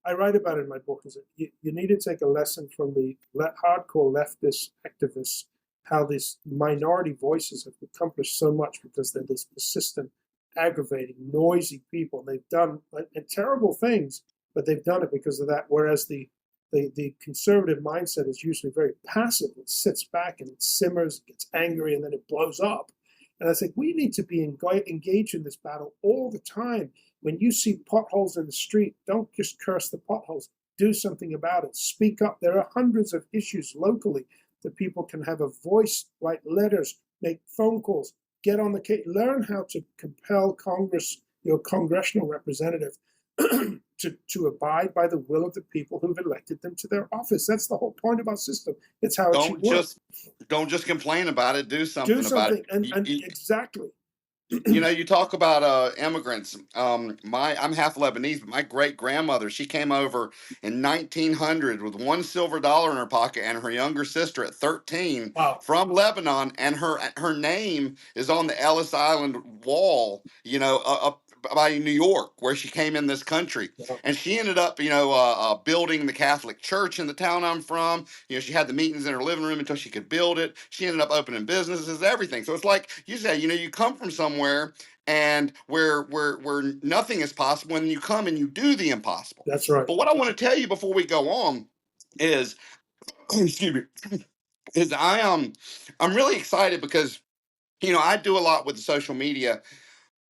I write about it in my book, is that you need to take a lesson from the hardcore leftist activists, how these minority voices have accomplished so much because they're this persistent, aggravating, noisy people. They've done terrible things, but they've done it because of that. Whereas the conservative mindset is usually very passive. It sits back and it simmers, it gets angry, and then it blows up. And I think we need to be engaged in this battle all the time. When you see potholes in the street, don't just curse the potholes. Do something about it. Speak up. There are hundreds of issues locally that people can have a voice, write letters, make phone calls, get on the case, learn how to compel Congress, your congressional representative, to abide by the will of the people who've elected them to their office. That's the whole point of our system. It's how it should work. Don't just complain about it. Do something, Do something about it. and exactly. You talk about immigrants. I'm half Lebanese, but my great grandmother, she came over in 1900 with $1 in her pocket and her younger sister at 13 Wow. from Lebanon, and her name is on the Ellis Island wall. Up by New York, where she came in this country, and she ended up, building the Catholic Church in the town I'm from. She had the meetings in her living room until she could build it. She ended up opening businesses, everything. So it's like you say, you come from somewhere and where nothing is possible, and you come and you do the impossible. That's right. But what I want to tell you before we go on is, excuse me, is I'm really excited because I do a lot with the social media.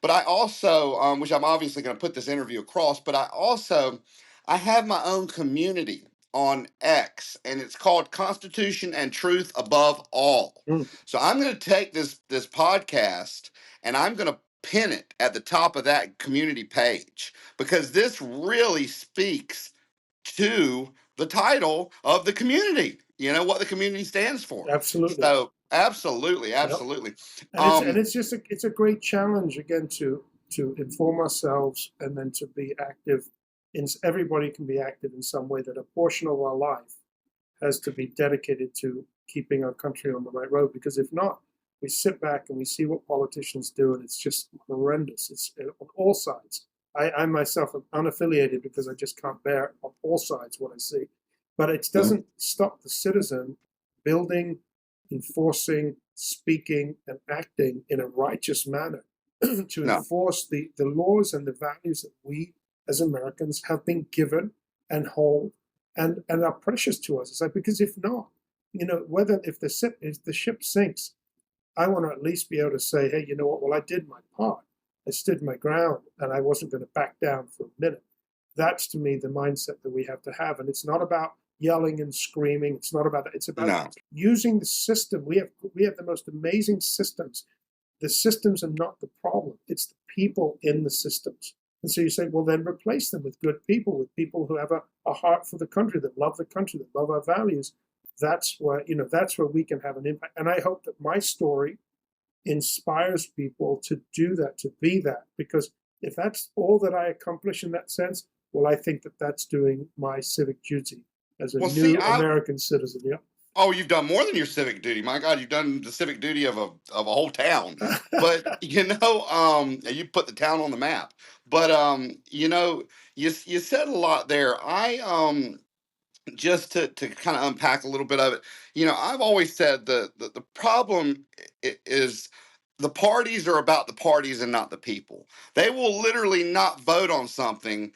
But I also, which I'm obviously going to put this interview across, but I have my own community on X, and it's called Constitution and Truth Above All. So I'm going to take this podcast and I'm going to pin it at the top of that community page, because this really speaks to the title of the community, what the community stands for. Absolutely. So absolutely. Yep. And it's a great challenge, again, to inform ourselves and then to be active. Everybody can be active in some way. That a portion of our life has to be dedicated to keeping our country on the right road, because if not, we sit back and we see what politicians do, and it's just horrendous. It's on all sides. I myself am unaffiliated because I just can't bear on all sides what I see. But it doesn't stop the citizen building, enforcing, speaking, and acting in a righteous manner to enforce the laws and the values that we as Americans have been given and hold and are precious to us. It's like, because if not, if the ship sinks, I want to at least be able to say, hey, you know what? Well, I did my part. I stood my ground, and I wasn't going to back down for a minute. That's, to me, the mindset that we have to have. And it's not about yelling and screaming. It's not about that. It's about using the system. We have the most amazing systems. The systems are not the problem. It's the people in the systems. And so you say, well, then replace them with good people, with people who have a heart for the country, that love the country, that love our values. That's where we can have an impact. And I hope that my story inspires people to do that, to be that, because if that's all that I accomplish in that sense, well, I think that that's doing my civic duty as a American citizen. Yeah. Oh, you've done more than your civic duty. My God, you've done the civic duty of a whole town. But you put the town on the map. But you said a lot there. Just to kind of unpack a little bit of it, I've always said the problem is the parties are about the parties and not the people. They will literally not vote on something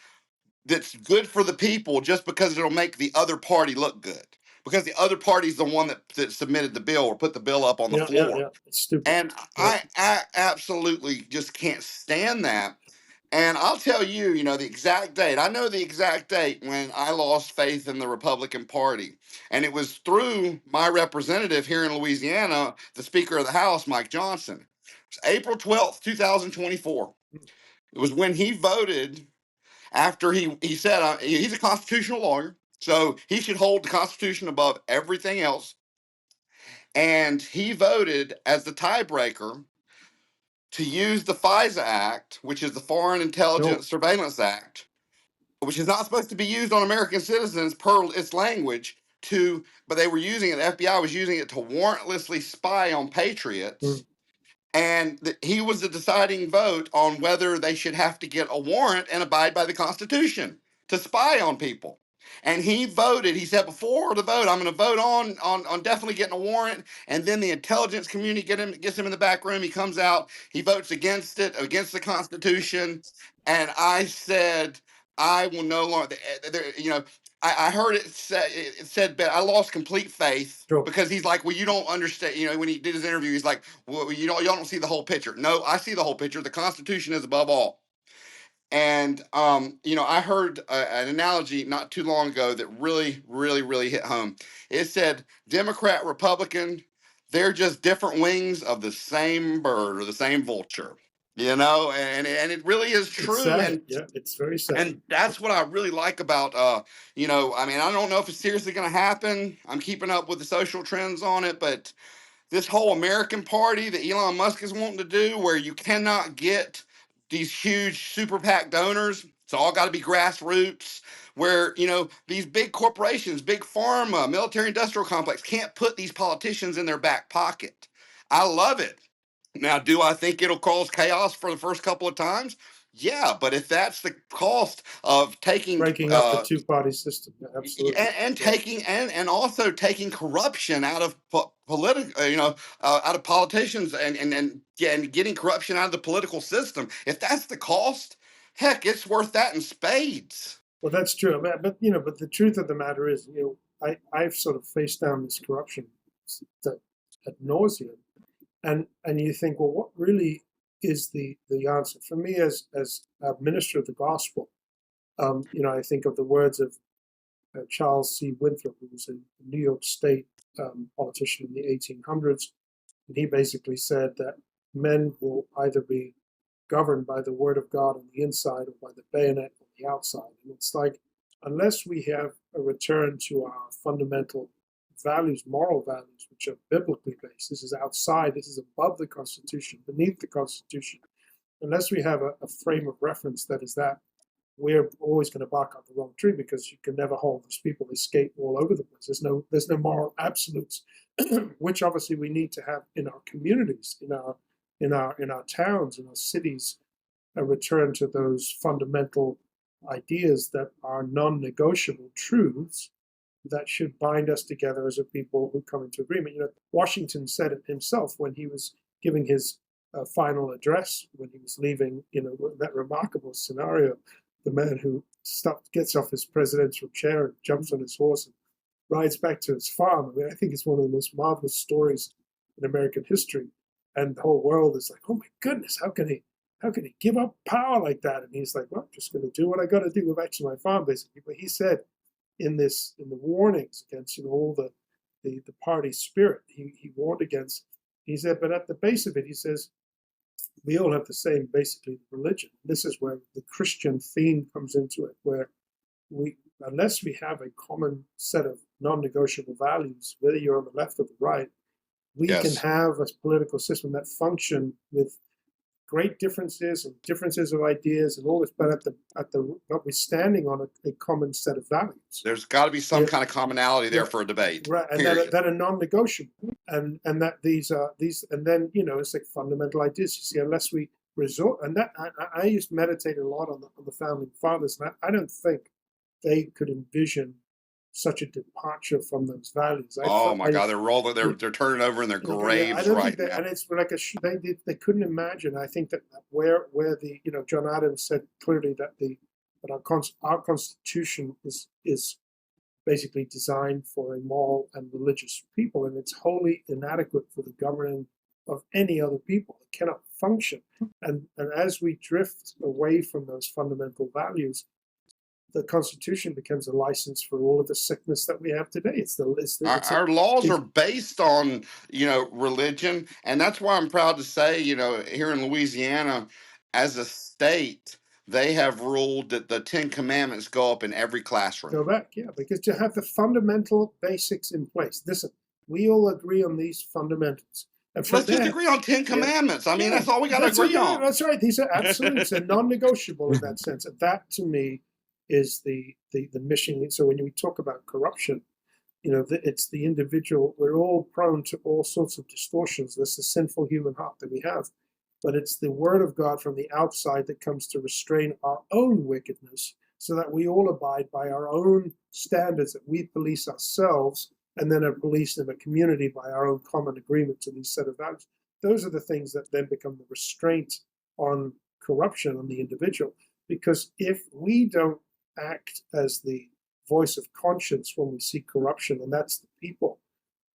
that's good for the people just because it'll make the other party look good. Because the other party's the one that submitted the bill or put the bill up on the floor. Yeah. It's stupid. And I absolutely just can't stand that. And I'll tell you, the exact date. I know the exact date when I lost faith in the Republican Party. And it was through my representative here in Louisiana, the Speaker of the House, Mike Johnson. It was April 12th, 2024. It was when he voted after he said he's a constitutional lawyer, so he should hold the Constitution above everything else. And he voted as the tiebreaker to use the FISA Act, which is the Foreign Intelligence Surveillance Act, which is not supposed to be used on American citizens per its language, but they were using it, the FBI was using it to warrantlessly spy on patriots. And he was the deciding vote on whether they should have to get a warrant and abide by the Constitution to spy on people. And he voted. He said before the vote, I'm going to vote on definitely getting a warrant. And then the intelligence community gets him in the back room. He comes out. He votes against it, against the Constitution. And I said, I will no longer. I heard it said, but I lost complete faith because he's like, well, you don't understand. When he did his interview, he's like, well, y'all don't see the whole picture. No, I see the whole picture. The Constitution is above all. And I heard an analogy not too long ago that really, really, really hit home. It said, Democrat, Republican, they're just different wings of the same bird or the same vulture. And it really is true. It's sad. It's very sad. And that's what I really like about, I don't know if it's seriously going to happen. I'm keeping up with the social trends on it, but this whole American party that Elon Musk is wanting to do, where you cannot get these huge super PAC donors, it's all got to be grassroots, where, these big corporations, big pharma, military industrial complex can't put these politicians in their back pocket. I love it. Now, do I think it'll cause chaos for the first couple of times? Yeah, but if that's the cost of breaking up the two-party system, absolutely, and also taking corruption out of out of politicians and getting corruption out of the political system, if that's the cost, heck, it's worth that in spades. Well, that's true, but the truth of the matter is, I've sort of faced down this corruption ad nauseum. And you think, well, what really is the answer? For me, as a minister of the gospel, I think of the words of Charles C. Winthrop, who was a New York State politician in the 1800s. And he basically said that men will either be governed by the word of God on the inside or by the bayonet on the outside. And it's like, unless we have a return to our fundamental values, moral values, which are biblically based. This is outside, this is above the Constitution, beneath the Constitution. Unless we have a frame of reference that is that, we're always going to bark up the wrong tree, because you can never hold those people. They skate all over the place. There's no moral absolutes, which obviously we need to have in our communities, in our towns, in our cities, a return to those fundamental ideas that are non-negotiable truths that should bind us together as a people who come into agreement. Washington said it himself when he was giving his final address, when he was leaving, that remarkable scenario, the man who gets off his presidential chair and jumps on his horse and rides back to his farm. I think it's one of the most marvelous stories in American history. And the whole world is like, oh my goodness, how can he give up power like that? And he's like, well, I'm just going to do what I got to do, go back to my farm, basically. But he said, in the warnings against all the party spirit, he warned against. He said, but at the base of it, he says, we all have the same, basically, religion. This is where the Christian theme comes into it, where unless we have a common set of non-negotiable values, whether you're on the left or the right, we can have a political system that function with great differences and differences of ideas and all this, but notwithstanding on a common set of values. There's got to be some kind of commonality there for a debate, right? And that are non-negotiable, and that these, and then it's like fundamental ideas. You see, unless we resort, and that I used to meditate a lot on the founding fathers, and I don't think they could envision such a departure from those values. My God, they're rolling, they're turning over in their graves right now. And it's like they couldn't imagine. I think that where the John Adams said clearly that our Constitution is basically designed for a moral and religious people, and it's wholly inadequate for the governing of any other people. It cannot function. And as we drift away from those fundamental values, the Constitution becomes a license for all of the sickness that we have today. Our laws are based on, religion. And that's why I'm proud to say, here in Louisiana, as a state, they have ruled that the 10 Commandments go up in every classroom. Go back, yeah, because to have the fundamental basics in place. Listen, we all agree on these fundamentals. Let's just agree on 10 Commandments. That's all we got to agree on. That's right. These are absolutes and non-negotiable in that sense. And that, to me, is the mission. So when we talk about corruption, it's the individual. We're all prone to all sorts of distortions. That's the sinful human heart that we have. But it's the word of God from the outside that comes to restrain our own wickedness so that we all abide by our own standards, that we police ourselves and then are policed in a community by our own common agreement to these set of values. Those are the things that then become the restraint on corruption on the individual. Because if we don't act as the voice of conscience when we see corruption, and that's the people,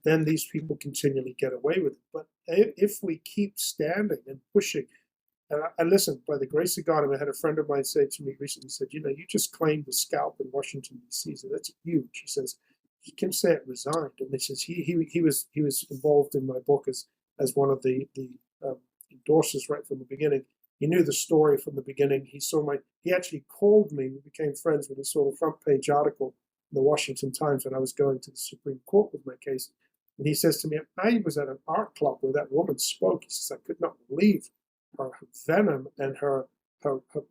then these people continually get away with it. But if we keep standing and pushing, and listen, by the grace of God, I had a friend of mine say to me recently, said, you just claimed the scalp in Washington, D.C., so that's huge. He says, Kim Sayat resigned, and he says he was involved in my book as one of the endorsers right from the beginning. He knew the story from the beginning. He actually called me. We became friends when he saw the front page article in the Washington Times when I was going to the Supreme Court with my case. And he says to me, I was at an art club where that woman spoke. He says, I could not believe her venom and her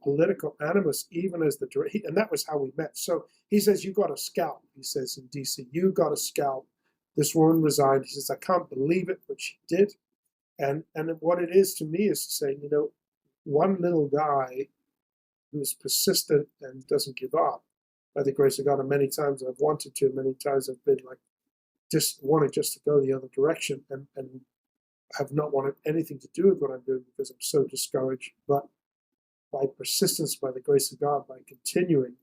political animus, even as and that was how we met. So he says, you got a scalp. He says, in DC, you got a scalp. This woman resigned. He says, I can't believe it, but she did. And what it is to me is to say, one little guy who's persistent and doesn't give up, by the grace of God, and many times I've wanted to, many times I've been like, just wanted just to go the other direction and have not wanted anything to do with what I'm doing because I'm so discouraged. But by persistence, by the grace of God, by continuing,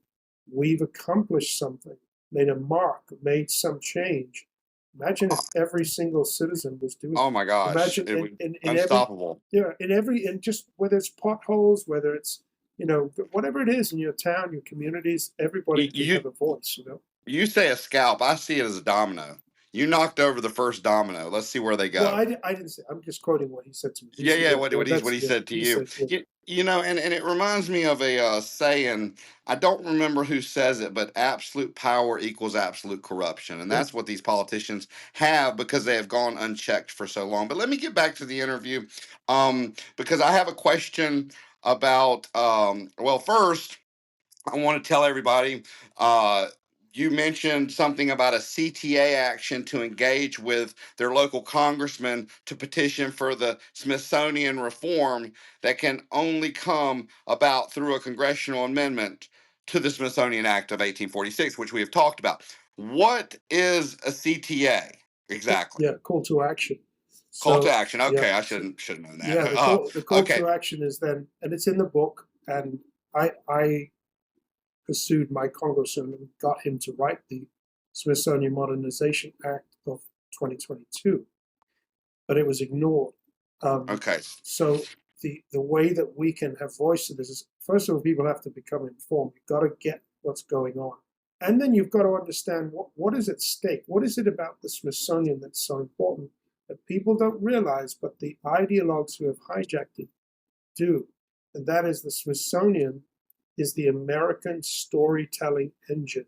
we've accomplished something, made a mark, made some change. Imagine if every single citizen was doing. Oh my gosh! Imagine It was in unstoppable. in just whether it's potholes, whether it's whatever it is in your town, your communities, everybody can have a voice. You say a scalp. I see it as a domino. You knocked over the first domino. Let's see where they go. Well, I didn't say. I'm just quoting what he said to me. What he said to you. And it reminds me of a saying. I don't remember who says it, but absolute power equals absolute corruption, and that's what these politicians have because they have gone unchecked for so long. But let me get back to the interview, because I have a question about. Well, first, I want to tell everybody. You mentioned something about a CTA action to engage with their local congressman to petition for the Smithsonian reform that can only come about through a congressional amendment to the Smithsonian Act of 1846, which we have talked about. What is a CTA exactly? Yeah, call to action. Call to action. Okay, I should have known that. Yeah, the call to action is then, and it's in the book, and I pursued my congressman and got him to write the Smithsonian Modernization Act of 2022, but it was ignored. Okay. So the way that we can have voice to this is, first of all, people have to become informed. You've got to get what's going on. And then you've got to understand what is at stake. What is it about the Smithsonian that's so important that people don't realize, but the ideologues who have hijacked it do. And that is the Smithsonian is the American storytelling engine.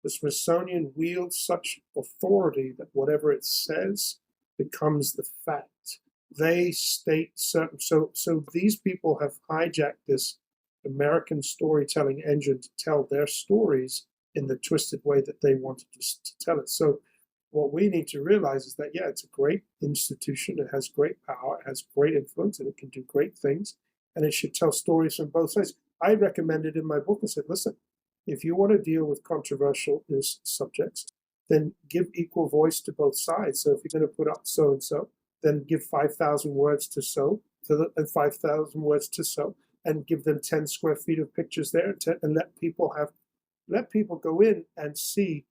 The Smithsonian wields such authority that whatever it says becomes the fact. They state certain, so these people have hijacked this American storytelling engine to tell their stories in the twisted way that they wanted to tell it. So what we need to realize is that, yeah, it's a great institution. It has great power, it has great influence, and it can do great things. And it should tell stories from both sides. I recommended in my book and said, listen, if you want to deal with controversial subjects, then give equal voice to both sides. So if you're going to put up so-and-so, then give 5,000 words to so, and 5,000 words to so, and give them 10 square feet of pictures there, and let people go in and see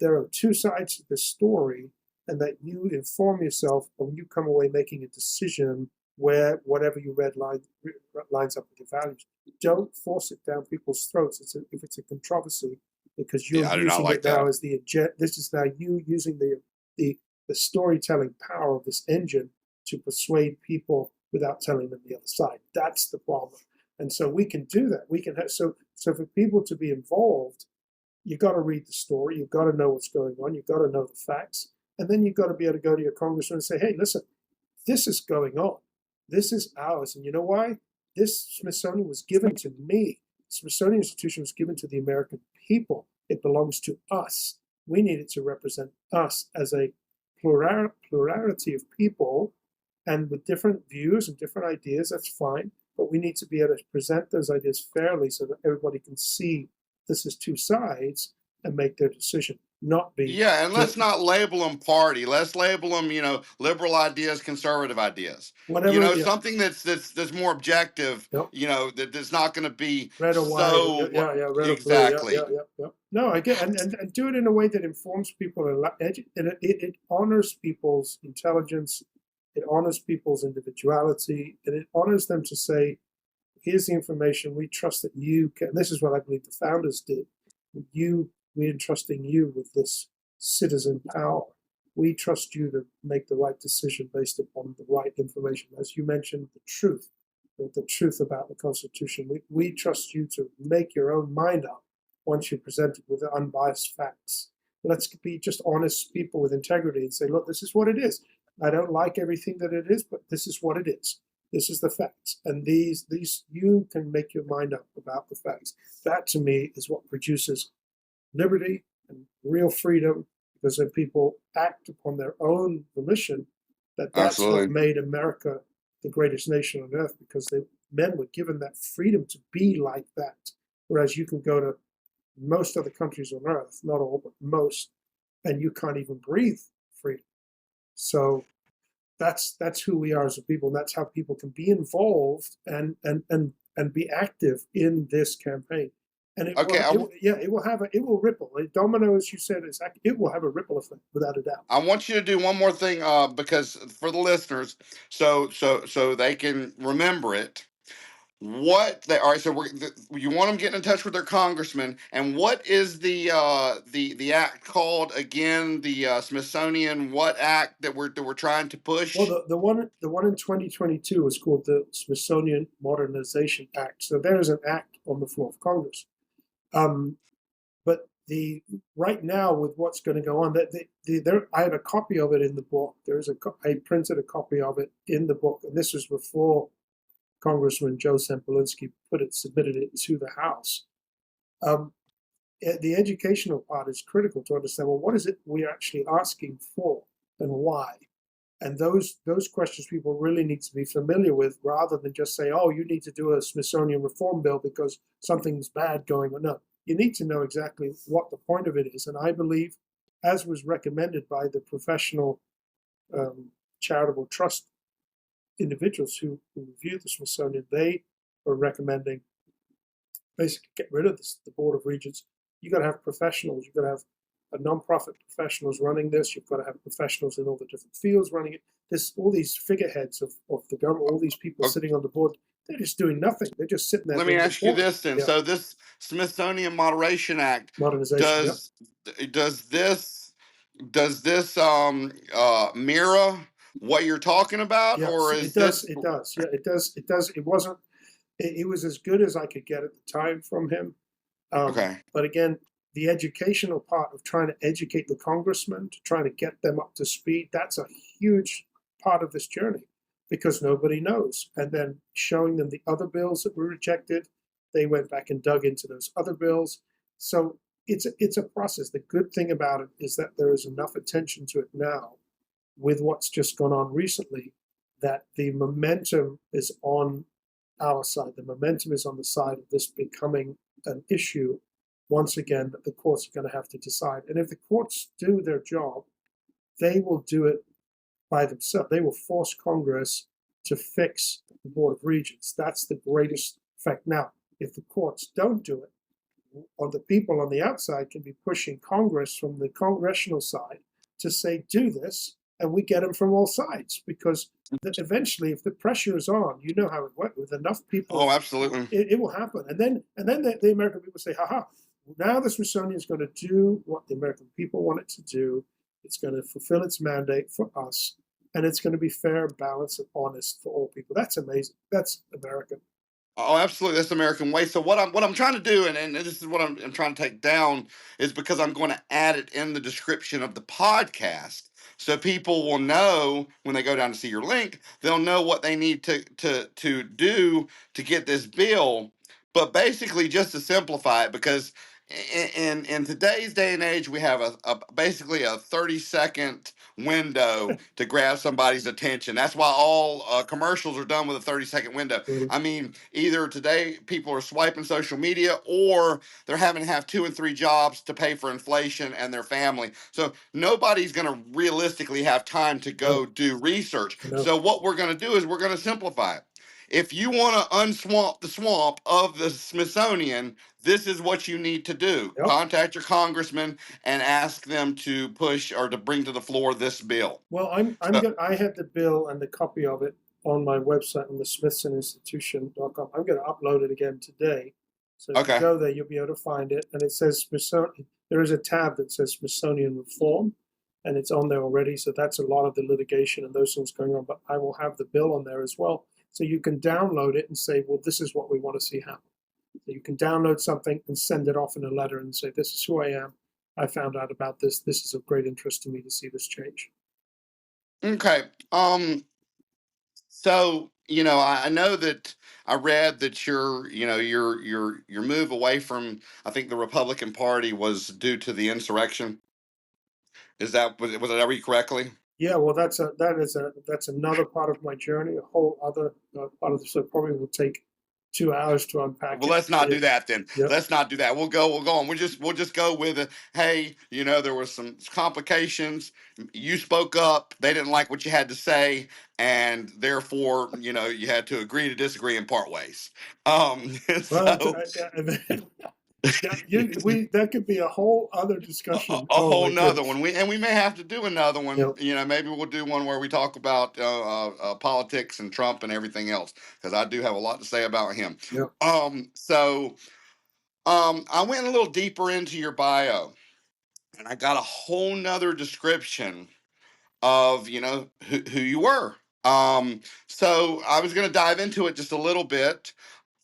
there are two sides to the story, and that you inform yourself and you come away making a decision where whatever you read lines up with your values. Don't force it down people's throats. If it's a controversy, because you're using it now as the this is now you using the storytelling power of this engine to persuade people without telling them the other side. That's the problem. And so we can do that. We can have so for people to be involved, you've got to read the story. You've got to know what's going on. You've got to know the facts, and then you've got to be able to go to your congressman and say, "Hey, listen, this is going on. This is ours, and you know why? This Smithsonian was given to me. The Smithsonian Institution was given to the American people. It belongs to us. We need it to represent us as a plurality of people, and with different views and different ideas. That's fine, but we need to be able to present those ideas fairly so that everybody can see this is two sides and make their decision, not be Yeah, and let's not label them party. Let's label them, liberal ideas, conservative ideas. whatever. Yeah, Something that's more objective. yep. That's not going to be Red or white, or so yeah, red or blue, yeah, exactly. yeah, yeah, yeah. No, I get, and do it in a way that informs people and it honors people's intelligence, it honors people's individuality, and it honors them to say, here's the information. We trust that you can. This is what I believe the founders did. We're entrusting you with this citizen power. We trust you to make the right decision based upon the right information. As you mentioned, the truth about the Constitution. We trust you to make your own mind up once you're presented with unbiased facts. Let's be just honest people with integrity and say, look, this is what it is. I don't like everything that it is, but this is what it is. This is the facts. And these you can make your mind up about the facts. That to me is what produces liberty and real freedom, because when people act upon their own volition, that's what made America the greatest nation on earth, because men were given that freedom to be like that. Whereas you can go to most other countries on earth, not all, but most, and you can't even breathe freedom. So that's who we are as a people, and that's how people can be involved and be active in this campaign. And it will ripple. A domino, as you said, it will have a ripple effect without a doubt. I want you to do one more thing, because for the listeners, so they can remember it. What they all right? So you want them getting in touch with their congressman, and what is the act called again? The Smithsonian what act that we're trying to push? Well, the one in 2022 was called the Smithsonian Modernization Act. So there is an act on the floor of Congress. But right now with what's going to go on, I have a copy of it in the book. I printed a copy of it in the book, and this was before Congressman Joe Sempolinsky submitted it to the House. The educational part is critical to understand. Well, what is it we're actually asking for, and why? And those questions people really need to be familiar with, rather than just say, "Oh, you need to do a Smithsonian reform bill because something's bad going on." No. You need to know exactly what the point of it is. And I believe, as was recommended by the professional charitable trust individuals who reviewed the Smithsonian, they were recommending basically get rid of the Board of Regents. You got to have professionals. You've got to have a nonprofit professionals running this. You've got to have professionals in all the different fields running it. There's all these figureheads of the government, all these people sitting on the board. They're just doing nothing. They're just sitting there. Let me ask you this then. Yeah. So this Smithsonian Moderation Act does this mirror what you're talking about, or is it does? It does. Yeah, it does. It does. It wasn't. It was as good as I could get at the time from him. Okay. But again, the educational part of trying to educate the congressmen, to try to get them up to speed, that's a huge part of this journey, because nobody knows. And then showing them the other bills that were rejected, they went back and dug into those other bills. So it's a process. The good thing about it is that there is enough attention to it now, with what's just gone on recently, that the momentum is on our side. The momentum is on the side of this becoming an issue once again that the courts are going to have to decide. And if the courts do their job, they will do it by themselves. They will force Congress to fix the Board of Regents. That's the greatest effect. Now, if the courts don't do it, or the people on the outside can be pushing Congress from the congressional side to say, do this, and we get them from all sides, because eventually, if the pressure is on, you know how it went with enough people. Oh, absolutely. It will happen. And then the American people say, haha, now the Smithsonian is going to do what the American people want it to do. It's going to fulfill its mandate for us, and it's going to be fair, balanced, and honest for all people. That's amazing. That's American. Oh, absolutely. That's the American way. So what I'm trying to do, and this is what I'm trying to take down, is because I'm going to add it in the description of the podcast, so people will know when they go down to see your link, they'll know what they need to do to get this bill. But basically, just to simplify it, because in today's day and age, we have basically a 30-second window to grab somebody's attention. That's why all commercials are done with a 30-second window. Mhm. I mean, either today people are swiping social media, or they're having to have 2 and 3 jobs to pay for inflation and their family. So nobody's going to realistically have time to go No, do research. no. So what we're going to do is we're going to simplify it. If you want to unswamp the swamp of the Smithsonian, this is what you need to do. Yep. Contact your congressman and ask them to push or to bring to the floor this bill. Well, I had the bill and the copy of it on my website on the smithsoninstitution.com. I'm going to upload it again today. So if you Okay. go there, you'll be able to find it. And it says Smithsonian. There is a tab that says Smithsonian Reform, and it's on there already. So that's a lot of the litigation and those things going on. But I will have the bill on there as well. So you can download it and say, well, this is what we want to see happen. So you can download something and send it off in a letter and say, this is who I am. I found out about this. This is of great interest to me to see this change. Okay. So, I know that I read that your move away from, I think, the Republican Party was due to the insurrection. Was it I read correctly? Yeah, well, that's another part of my journey, a whole other part of this. So it probably will take 2 hours to unpack Well, it. let's not do that then. Yep. Let's not do that. We'll go on. We'll just go with it. Hey, there was some complications. You spoke up. They didn't like what you had to say, and therefore, you had to agree to disagree and part ways. Well, So that could be a whole other discussion. a Oh whole my nother goodness. one. We may have to do another one. Yep. Maybe we'll do one where we talk about politics and Trump and everything else, because I do have a lot to say about him. Yep. So I went a little deeper into your bio, and I got a whole nother description of who you were. So I was going to dive into it just a little bit.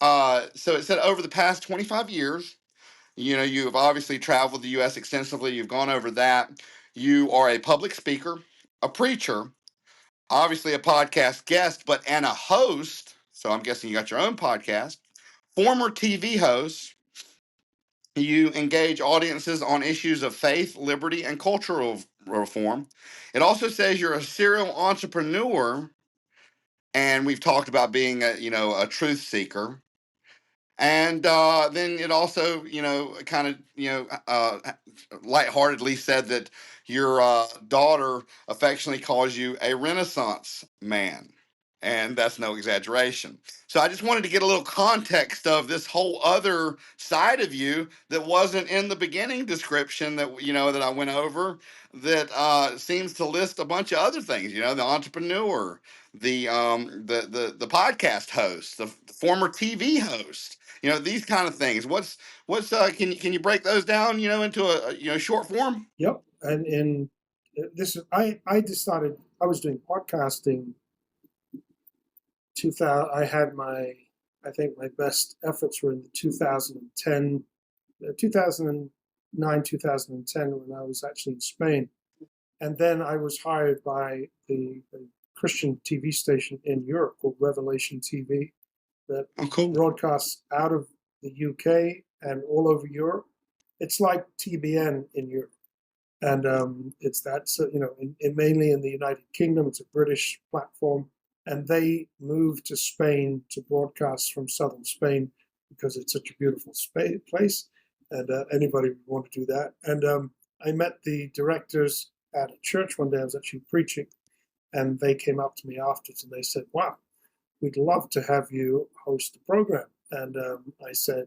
So it said over the past 25 years. You've obviously traveled the U.S. extensively. You've gone over that. You are a public speaker, a preacher, obviously a podcast guest, and a host. So I'm guessing you got your own podcast. Former TV host. You engage audiences on issues of faith, liberty, and cultural reform. It also says you're a serial entrepreneur, and we've talked about being a truth seeker. And then it also, kind of, lightheartedly said that your daughter affectionately calls you a Renaissance man. And that's no exaggeration. So I just wanted to get a little context of this whole other side of you that wasn't in the beginning description that, that I went over, that seems to list a bunch of other things, the entrepreneur, the podcast host, the former TV host, these kind of things. What's can you break those down, into a short form? Yep. And in this, I decided I was doing podcasting. 2000. I think my best efforts were in the 2010, 2009, 2010 when I was actually in Spain, and then I was hired by the Christian TV station in Europe called Revelation TV that Oh, cool. broadcasts out of the UK and all over Europe. It's like TBN in Europe. And it's that, so, mainly in the United Kingdom. It's a British platform. And they moved to Spain to broadcast from southern Spain because it's such a beautiful place. And anybody would want to do that. And I met the directors at a church one day. I was actually preaching. And they came up to me afterwards and they said, wow, we'd love to have you host the program. And I said,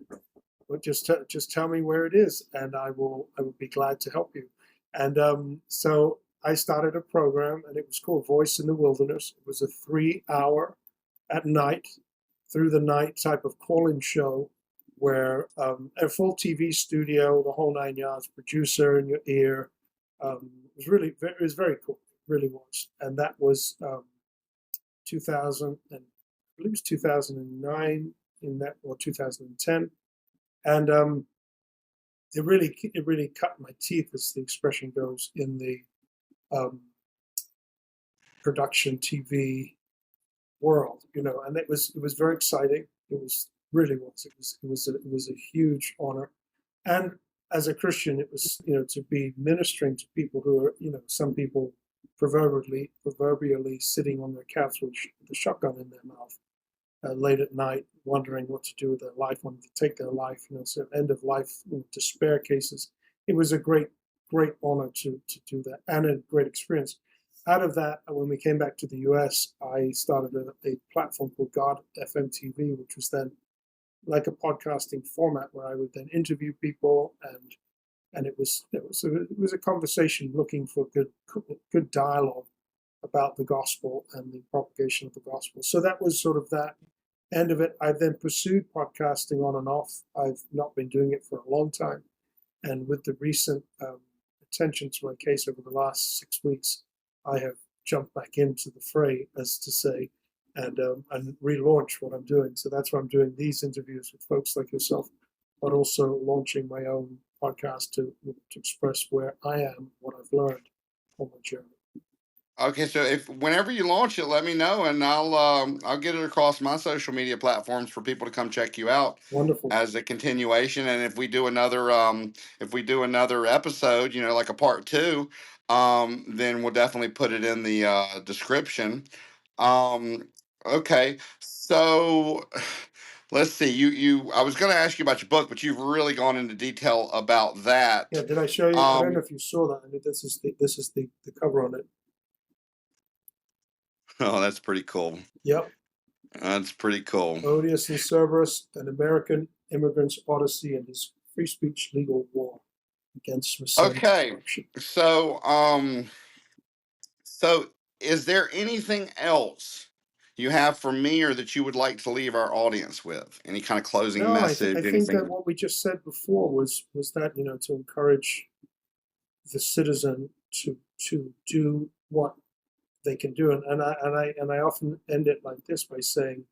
well, just tell me where it is, and I would be glad to help you. And so I started a program, and it was called Voice in the Wilderness. It was a 3-hour at night, through the night type of call-in show where a full TV studio, the whole 9 yards, producer in your ear. It was very cool. It really was. And that was 2000, and I believe it was 2009 or 2010. And it really cut my teeth, as the expression goes, in the production TV world, and it was very exciting. It was a huge honor, And as a Christian, it was, to be ministering to people who are, some people proverbially sitting on their couch with the shotgun in their mouth late at night, wondering what to do with their life, wanting to take their life, so end of life despair cases. It was a great honor to do that, and a great experience. Out of that, when we came back to the US, I started a platform called God FM TV, which was then like a podcasting format where I would then interview people, and it was a conversation looking for good dialogue about the gospel and the propagation of the gospel. So that was sort of that end of it. I then pursued podcasting on and off. I've not been doing it for a long time, and with the recent attention to my case over the last 6 weeks, I have jumped back into the fray, as to say, and relaunch what I'm doing. So that's why I'm doing these interviews with folks like yourself, but also launching my own podcast to express where I am, what I've learned on my journey. Okay, so if whenever you launch it, let me know, and I'll get it across my social media platforms for people to come check you out. Wonderful. As a continuation, and if we do another episode, like a part 2, then we'll definitely put it in the description. Okay, so let's see. I was going to ask you about your book, but you've really gone into detail about that. Yeah, did I show you? I don't know if you saw that. I mean, this is the cover on it. Oh, that's pretty cool. Yep. That's pretty cool. Odious and Cerberus, an American immigrant's odyssey and his free speech legal war against Smithsonian corruption. So is there anything else you have for me, or that you would like to leave our audience with? Any kind of closing message? I think that what we just said before was that, to encourage the citizen to do what they can do, and I often end it like this by saying,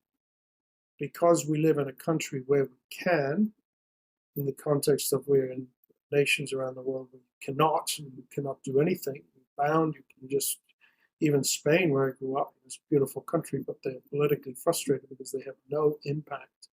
because we live in a country where we can, in the context of we're in nations around the world, we cannot do anything. We're bound. You can just, even Spain, where I grew up, is a beautiful country, but they're politically frustrated because they have no impact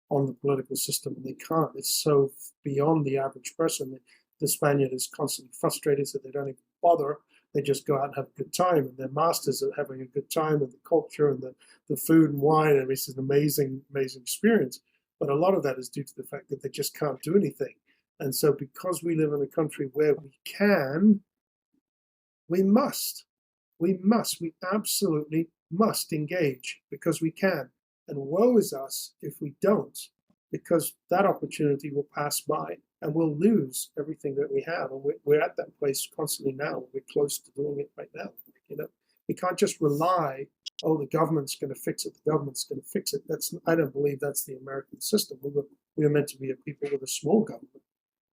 on the political system, and they can't. It's so beyond the average person. The Spaniard is constantly frustrated, so they don't even bother. They just go out and have a good time, and their masters are having a good time with the culture and the food and wine, and it's an amazing experience. But a lot of that is due to the fact that they just can't do anything. And so because we live in a country where we can, we absolutely must engage, because we can. And woe is us if we don't, because that opportunity will pass by and we'll lose everything that we have. And we're at that place constantly now. We're close to doing it right now. We can't just rely, the government's going to fix it. The government's going to fix it. I don't believe that's the American system. We were meant to be a people with a small government.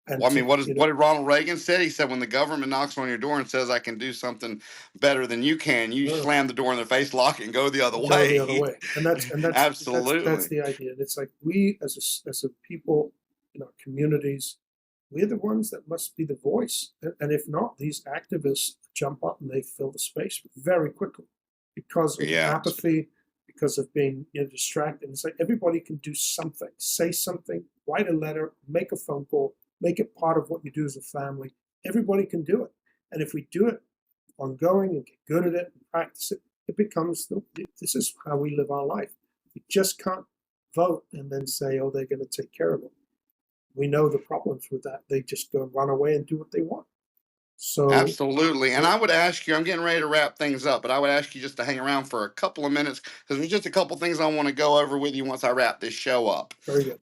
And well, I mean, what did Ronald Reagan say? He said, when the government knocks on your door and says, I can do something better than you can, you slam the door in their face, lock it, and go the other way. Go the other way. And that's absolutely that's the idea. And it's like, we as a people in our communities, we're the ones that must be the voice. And if not, these activists jump up and they fill the space very quickly because of apathy, because of being distracted. It's like everybody can do something, say something, write a letter, make a phone call, make it part of what you do as a family. Everybody can do it. And if we do it ongoing and get good at it and practice it, it becomes, this is how we live our life. We just can't vote and then say, they're going to take care of it. We know the problems with that. They just go and run away and do what they want. So absolutely. And I would ask you, I'm getting ready to wrap things up, but I would ask you just to hang around for a couple of minutes, because there's just a couple things I want to go over with you once I wrap this show up. Very good.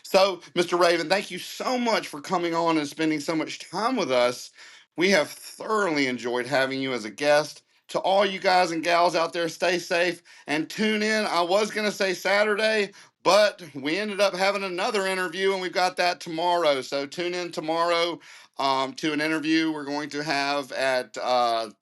So, Mr. Raven, thank you so much for coming on and spending so much time with us. We have thoroughly enjoyed having you as a guest. To all you guys and gals out there, stay safe and tune in. I was going to say Saturday, but we ended up having another interview, and we've got that tomorrow. So tune in tomorrow to an interview we're going to have at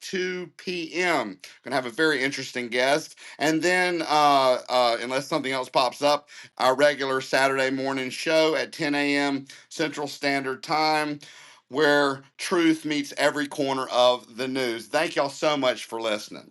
2 p.m. Going to have a very interesting guest. And then, unless something else pops up, our regular Saturday morning show at 10 a.m. Central Standard Time, where truth meets every corner of the news. Thank y'all so much for listening.